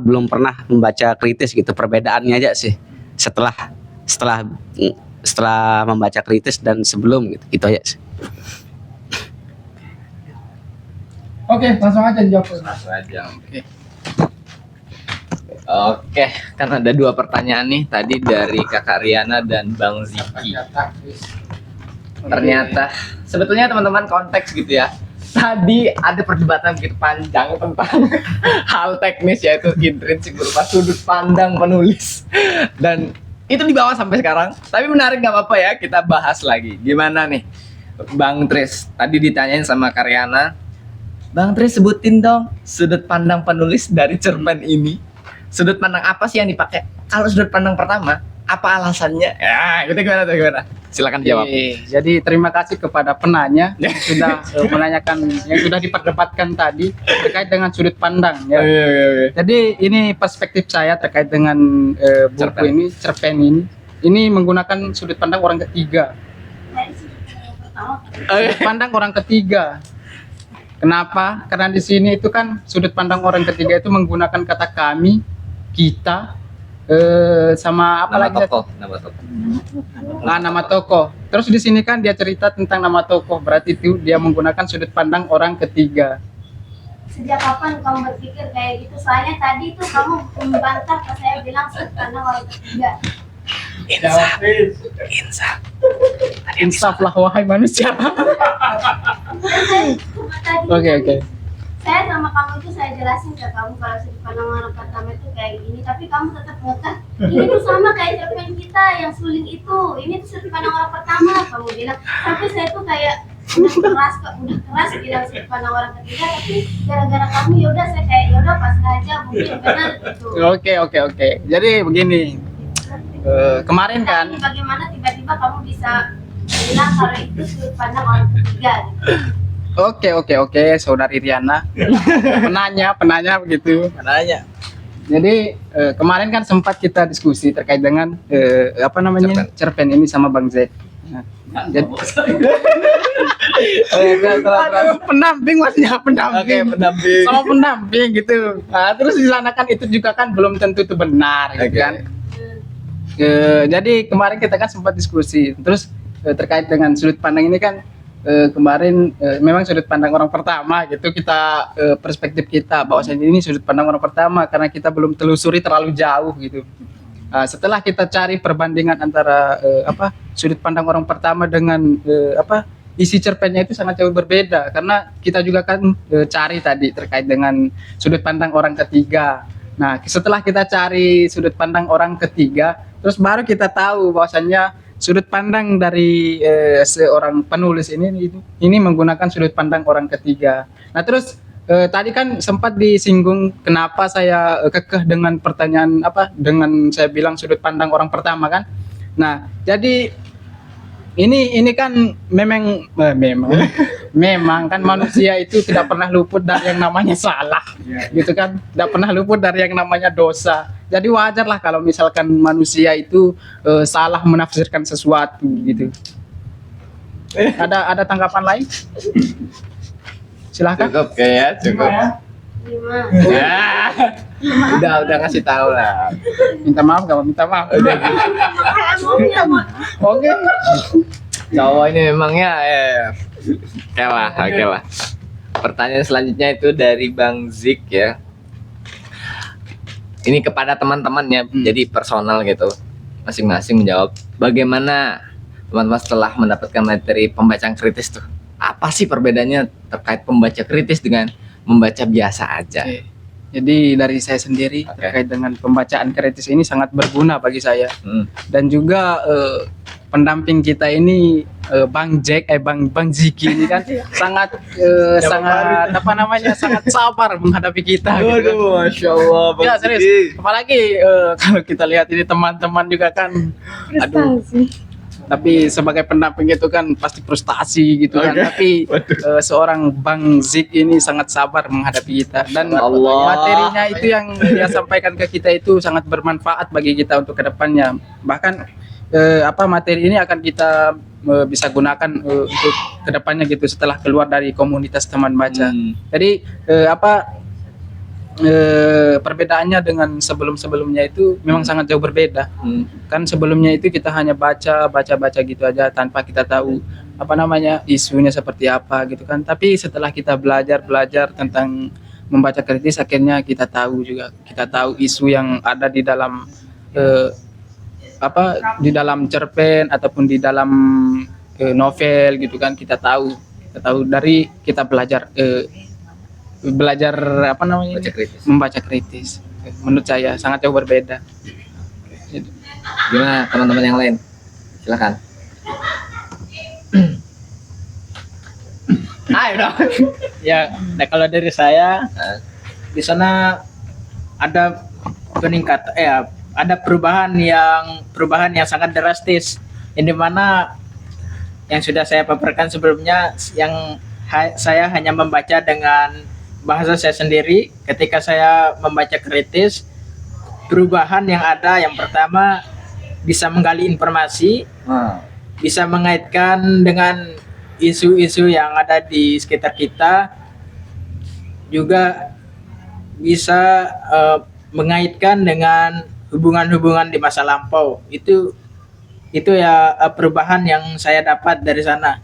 belum pernah membaca kritis gitu, perbedaannya aja sih setelah membaca kritis dan sebelum gitu aja sih. Oke, langsung aja dijawab. Langsung aja. Oke, kan ada 2 pertanyaan nih tadi dari Kakak Riana dan Bang Ziki. Ternyata sebetulnya teman-teman konteks gitu ya. Tadi ada perdebatan begitu panjang tentang hal teknis yaitu intrinsik berupa sudut pandang penulis. Dan itu dibawa sampai sekarang. Tapi menarik, nggak apa-apa ya, kita bahas lagi. Gimana nih Bang Tris? Tadi ditanyain sama Karyana, Bang Tris sebutin dong sudut pandang penulis dari cerpen ini. Sudut pandang apa sih yang dipakai? Kalau sudut pandang pertama, apa alasannya? Ya, gitu gimana? Silakan jawab. Jadi terima kasih kepada penanya yang sudah menanyakan, yang sudah diperdebatkan tadi terkait dengan sudut pandang ya. Jadi ini perspektif saya terkait dengan buku cerpen ini. Ini menggunakan sudut pandang orang ketiga. Sudut pandang orang ketiga. Kenapa? Karena di sini itu kan sudut pandang orang ketiga itu menggunakan kata kami, kita, sama apa lagi? Nama tokoh. Terus di sini kan dia cerita tentang nama tokoh, berarti itu dia menggunakan sudut pandang orang ketiga. Sejak kapan kamu berpikir kayak gitu? Soalnya tadi tuh kamu membantah pas saya bilang sudut pandang orang ketiga. Insaflah wahai manusia. Oke. Saya sama kamu itu saya jelasin ke kamu kalau sudut pandang orang pertama itu kayak gini, tapi kamu tetap ngekeh. Ini tuh sama kayak cerpen kita yang suling itu. Ini tuh sudut pandang orang pertama, kamu bilang. Tapi saya tuh kayak udah keras bilang sudut pandang orang ketiga, tapi gara-gara kamu yaudah saya kayak yaudah pas aja mungkin benar gitu. Oke. Jadi begini. Kemarin kan. Tapi bagaimana tiba-tiba kamu bisa bilang kalau itu sudut pandang orang ketiga gitu. Oke, Saudari Riana. penanya begitu. Penanya. Jadi kemarin kan sempat kita diskusi terkait dengan cerpen ini sama Bang Z. Nah, jadi pendamping maksudnya pendamping. Sama pendamping gitu. Nah, terus di sana kan itu juga kan belum tentu itu benar gitu kan. Jadi kemarin kita kan sempat diskusi. Terus terkait dengan sudut pandang ini kan kemarin memang sudut pandang orang pertama gitu, kita perspektif kita bahwasanya ini sudut pandang orang pertama karena kita belum telusuri terlalu jauh gitu. Setelah kita cari perbandingan antara sudut pandang orang pertama dengan isi cerpennya itu sangat jauh berbeda, karena kita juga kan cari tadi terkait dengan sudut pandang orang ketiga. Nah, setelah kita cari sudut pandang orang ketiga, terus baru kita tahu bahwasanya sudut pandang dari seorang penulis ini menggunakan sudut pandang orang ketiga. Nah, terus tadi kan sempat disinggung kenapa saya kekeh dengan pertanyaan dengan saya bilang sudut pandang orang pertama kan. Nah, jadi ini kan memang kan manusia itu tidak pernah luput dari yang namanya salah, gitu kan, tidak pernah luput dari yang namanya dosa. Jadi wajar lah kalau misalkan manusia itu salah menafsirkan sesuatu gitu. Ada tanggapan lain? Silahkan. Cukup. Ya. Udah ngasih tahu lah. Minta maaf gak? Minta maaf. Oke. Cowok ini memangnya oke lah. Pertanyaan selanjutnya itu dari Bang Zik ya. Ini kepada teman-temannya, jadi personal gitu. Masing-masing menjawab bagaimana teman-teman setelah mendapatkan materi pembacaan kritis tuh. Apa sih perbedaannya terkait pembaca kritis dengan membaca biasa aja? Jadi dari saya sendiri terkait dengan pembacaan kritis ini sangat berguna bagi saya. Dan juga pendamping kita ini Bang Ziki ini kan sangat sangat sabar menghadapi kita. Gitu kan. Masya Allah, Bang Ya serius. Ziki. Apalagi kalau kita lihat ini teman-teman juga kan, aduh. Tapi sebagai pendamping itu kan pasti frustasi gitu kan. Tapi seorang Bang Zik ini sangat sabar menghadapi kita, dan materinya itu yang dia sampaikan ke kita itu sangat bermanfaat bagi kita untuk kedepannya. Bahkan materi ini akan kita bisa gunakan untuk kedepannya gitu setelah keluar dari komunitas teman baca. Jadi perbedaannya dengan sebelumnya itu memang sangat jauh berbeda. Kan sebelumnya itu kita hanya baca gitu aja tanpa kita tahu isunya seperti apa gitu kan. Tapi setelah kita belajar tentang membaca kritis akhirnya kita tahu isu yang ada di dalam di dalam cerpen ataupun di dalam novel gitu kan, kita tahu dari kita belajar apa namanya, Baca kritis. membaca kritis. Menurut saya sangat jauh berbeda. Gimana teman-teman yang lain? Silakan. Ayo dong. Ya, nah kalau dari saya di sana ada ada perubahan yang sangat drastis, yang dimana yang sudah saya paparkan sebelumnya, yang saya hanya membaca dengan bahasa saya sendiri. Ketika saya membaca kritis, perubahan yang ada, yang pertama bisa menggali informasi, bisa mengaitkan dengan isu-isu yang ada di sekitar kita, juga bisa mengaitkan dengan hubungan-hubungan di masa lampau. Itu ya perubahan yang saya dapat dari sana.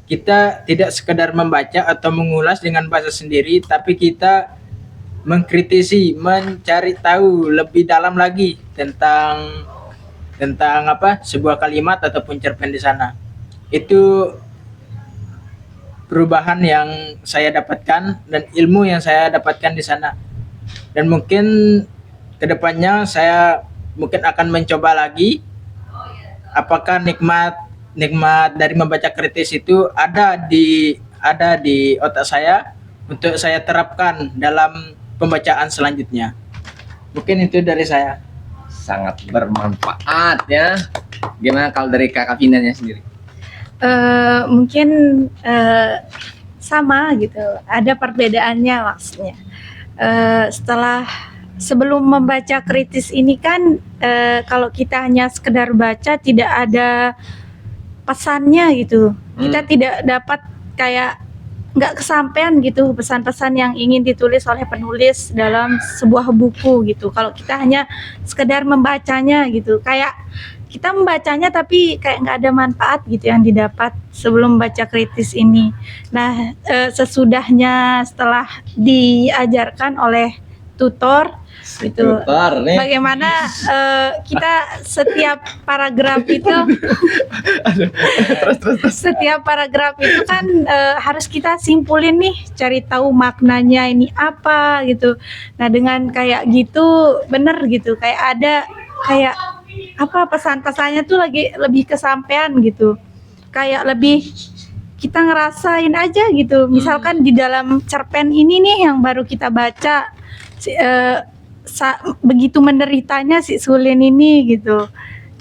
Kita tidak sekedar membaca atau mengulas dengan bahasa sendiri, tapi kita mengkritisi, mencari tahu lebih dalam lagi tentang sebuah kalimat ataupun cerpen di sana. Itu perubahan yang saya dapatkan dan ilmu yang saya dapatkan di sana. Dan mungkin kedepannya saya mungkin akan mencoba lagi, apakah nikmat dari membaca kritis itu ada di otak saya untuk saya terapkan dalam pembacaan selanjutnya. Mungkin itu dari saya. Sangat bermanfaat ya. Gimana kalau dari Kakak Vinanya sendiri? Mungkin sama gitu, ada perbedaannya maksudnya. Sebelum membaca kritis ini kan kalau kita hanya sekedar baca, tidak ada pesannya gitu. Kita tidak dapat kayak nggak kesampaian gitu pesan-pesan yang ingin ditulis oleh penulis dalam sebuah buku gitu. Kalau kita hanya sekedar membacanya gitu, kayak kita membacanya tapi kayak nggak ada manfaat gitu yang didapat sebelum baca kritis ini. Nah, sesudahnya setelah diajarkan oleh tutor gitu, Tutor nih. bagaimana kita setiap paragraf itu setiap paragraf itu kan harus kita simpulin nih, cari tahu maknanya ini apa gitu. Nah, dengan kayak gitu bener gitu, kayak ada kayak apa pesan-pesannya tuh lebih kesampaian gitu, kayak lebih kita ngerasain aja gitu. Misalkan di dalam cerpen ini nih yang baru kita baca, begitu menderitanya si Sulin ini gitu,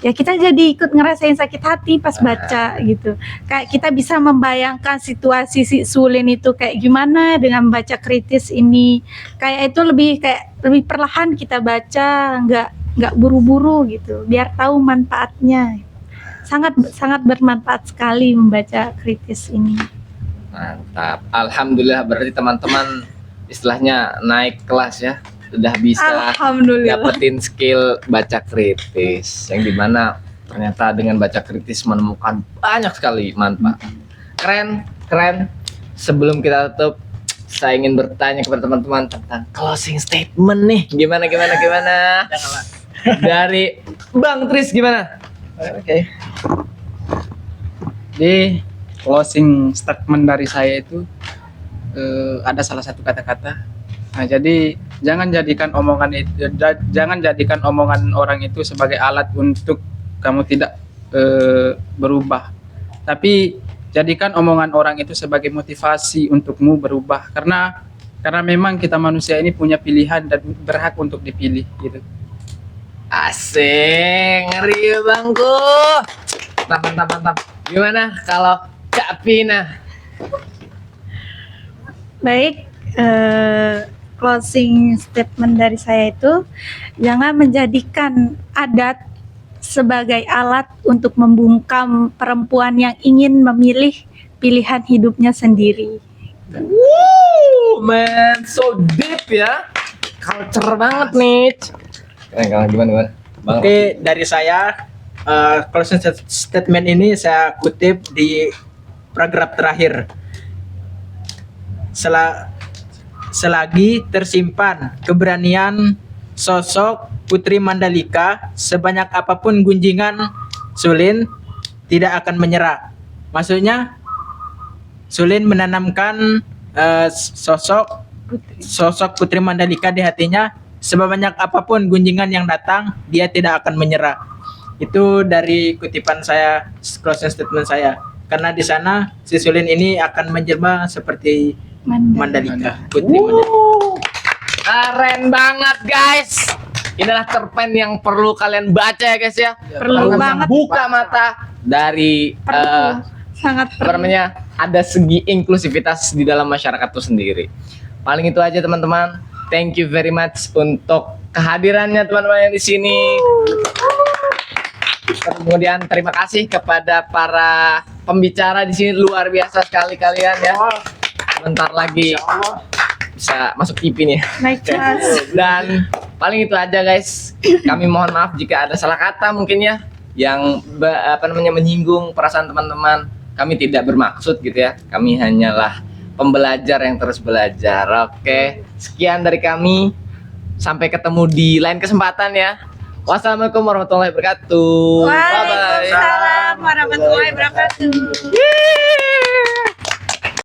ya kita jadi ikut ngerasain sakit hati pas baca gitu. Kayak kita bisa membayangkan situasi si Sulin itu kayak gimana dengan baca kritis ini. Kayak itu lebih perlahan kita baca, nggak buru-buru gitu, biar tahu manfaatnya. Sangat bermanfaat sekali membaca kritis ini. Mantap. Alhamdulillah, berarti teman-teman istilahnya naik kelas ya. Sudah bisa Alhamdulillah. dapetin skill baca kritis, yang dimana ternyata dengan baca kritis menemukan banyak sekali manfaat. Keren. Sebelum kita tutup, saya ingin bertanya kepada teman-teman tentang closing statement nih. Gimana? Dari Bang Tris gimana? Oke. Di closing statement dari saya itu ada salah satu kata-kata. Nah, jadi jangan jadikan omongan orang itu sebagai alat untuk kamu tidak berubah. Tapi jadikan omongan orang itu sebagai motivasi untukmu berubah. Karena memang kita manusia ini punya pilihan dan berhak untuk dipilih gitu. Asing, ngeri bangku. Mantap. Gimana kalau Kak Vina? Baik, closing statement dari saya itu, jangan menjadikan adat sebagai alat untuk membungkam perempuan yang ingin memilih pilihan hidupnya sendiri. Man, so deep ya. Culture banget nih. Gimana? Bang. Oke, dari saya closing statement ini saya kutip di paragraf terakhir. selagi tersimpan keberanian sosok Putri Mandalika, sebanyak apapun gunjingan Sulin tidak akan menyerah. Maksudnya Sulin menanamkan sosok Putri Mandalika di hatinya, sebanyak apapun gunjingan yang datang, dia tidak akan menyerah. Itu dari kutipan saya, closing statement saya. Karena di sana si Sulin ini akan menjelma seperti Mandalika, Putri Mandalika. Keren banget guys. Inilah cerpen yang perlu kalian baca ya guys ya. Perlu banget. Buka mata dari Sangat apa namanya, ada segi inklusivitas di dalam masyarakat itu sendiri. Paling itu aja teman-teman. Thank you very much untuk kehadirannya teman-teman yang di sini. Kemudian terima kasih kepada para pembicara di sini, luar biasa sekali kalian ya. Bentar lagi bisa masuk TV nih. naik kelas. Dan paling itu aja guys. Kami mohon maaf jika ada salah kata mungkin ya yang menyinggung perasaan teman-teman. Kami tidak bermaksud gitu ya. Kami hanyalah pembelajar yang terus belajar. Oke, sekian dari kami. Sampai ketemu di lain kesempatan ya. Wassalamualaikum warahmatullahi wabarakatuh. Bye bye. Waalaikumsalam warahmatullahi wabarakatuh.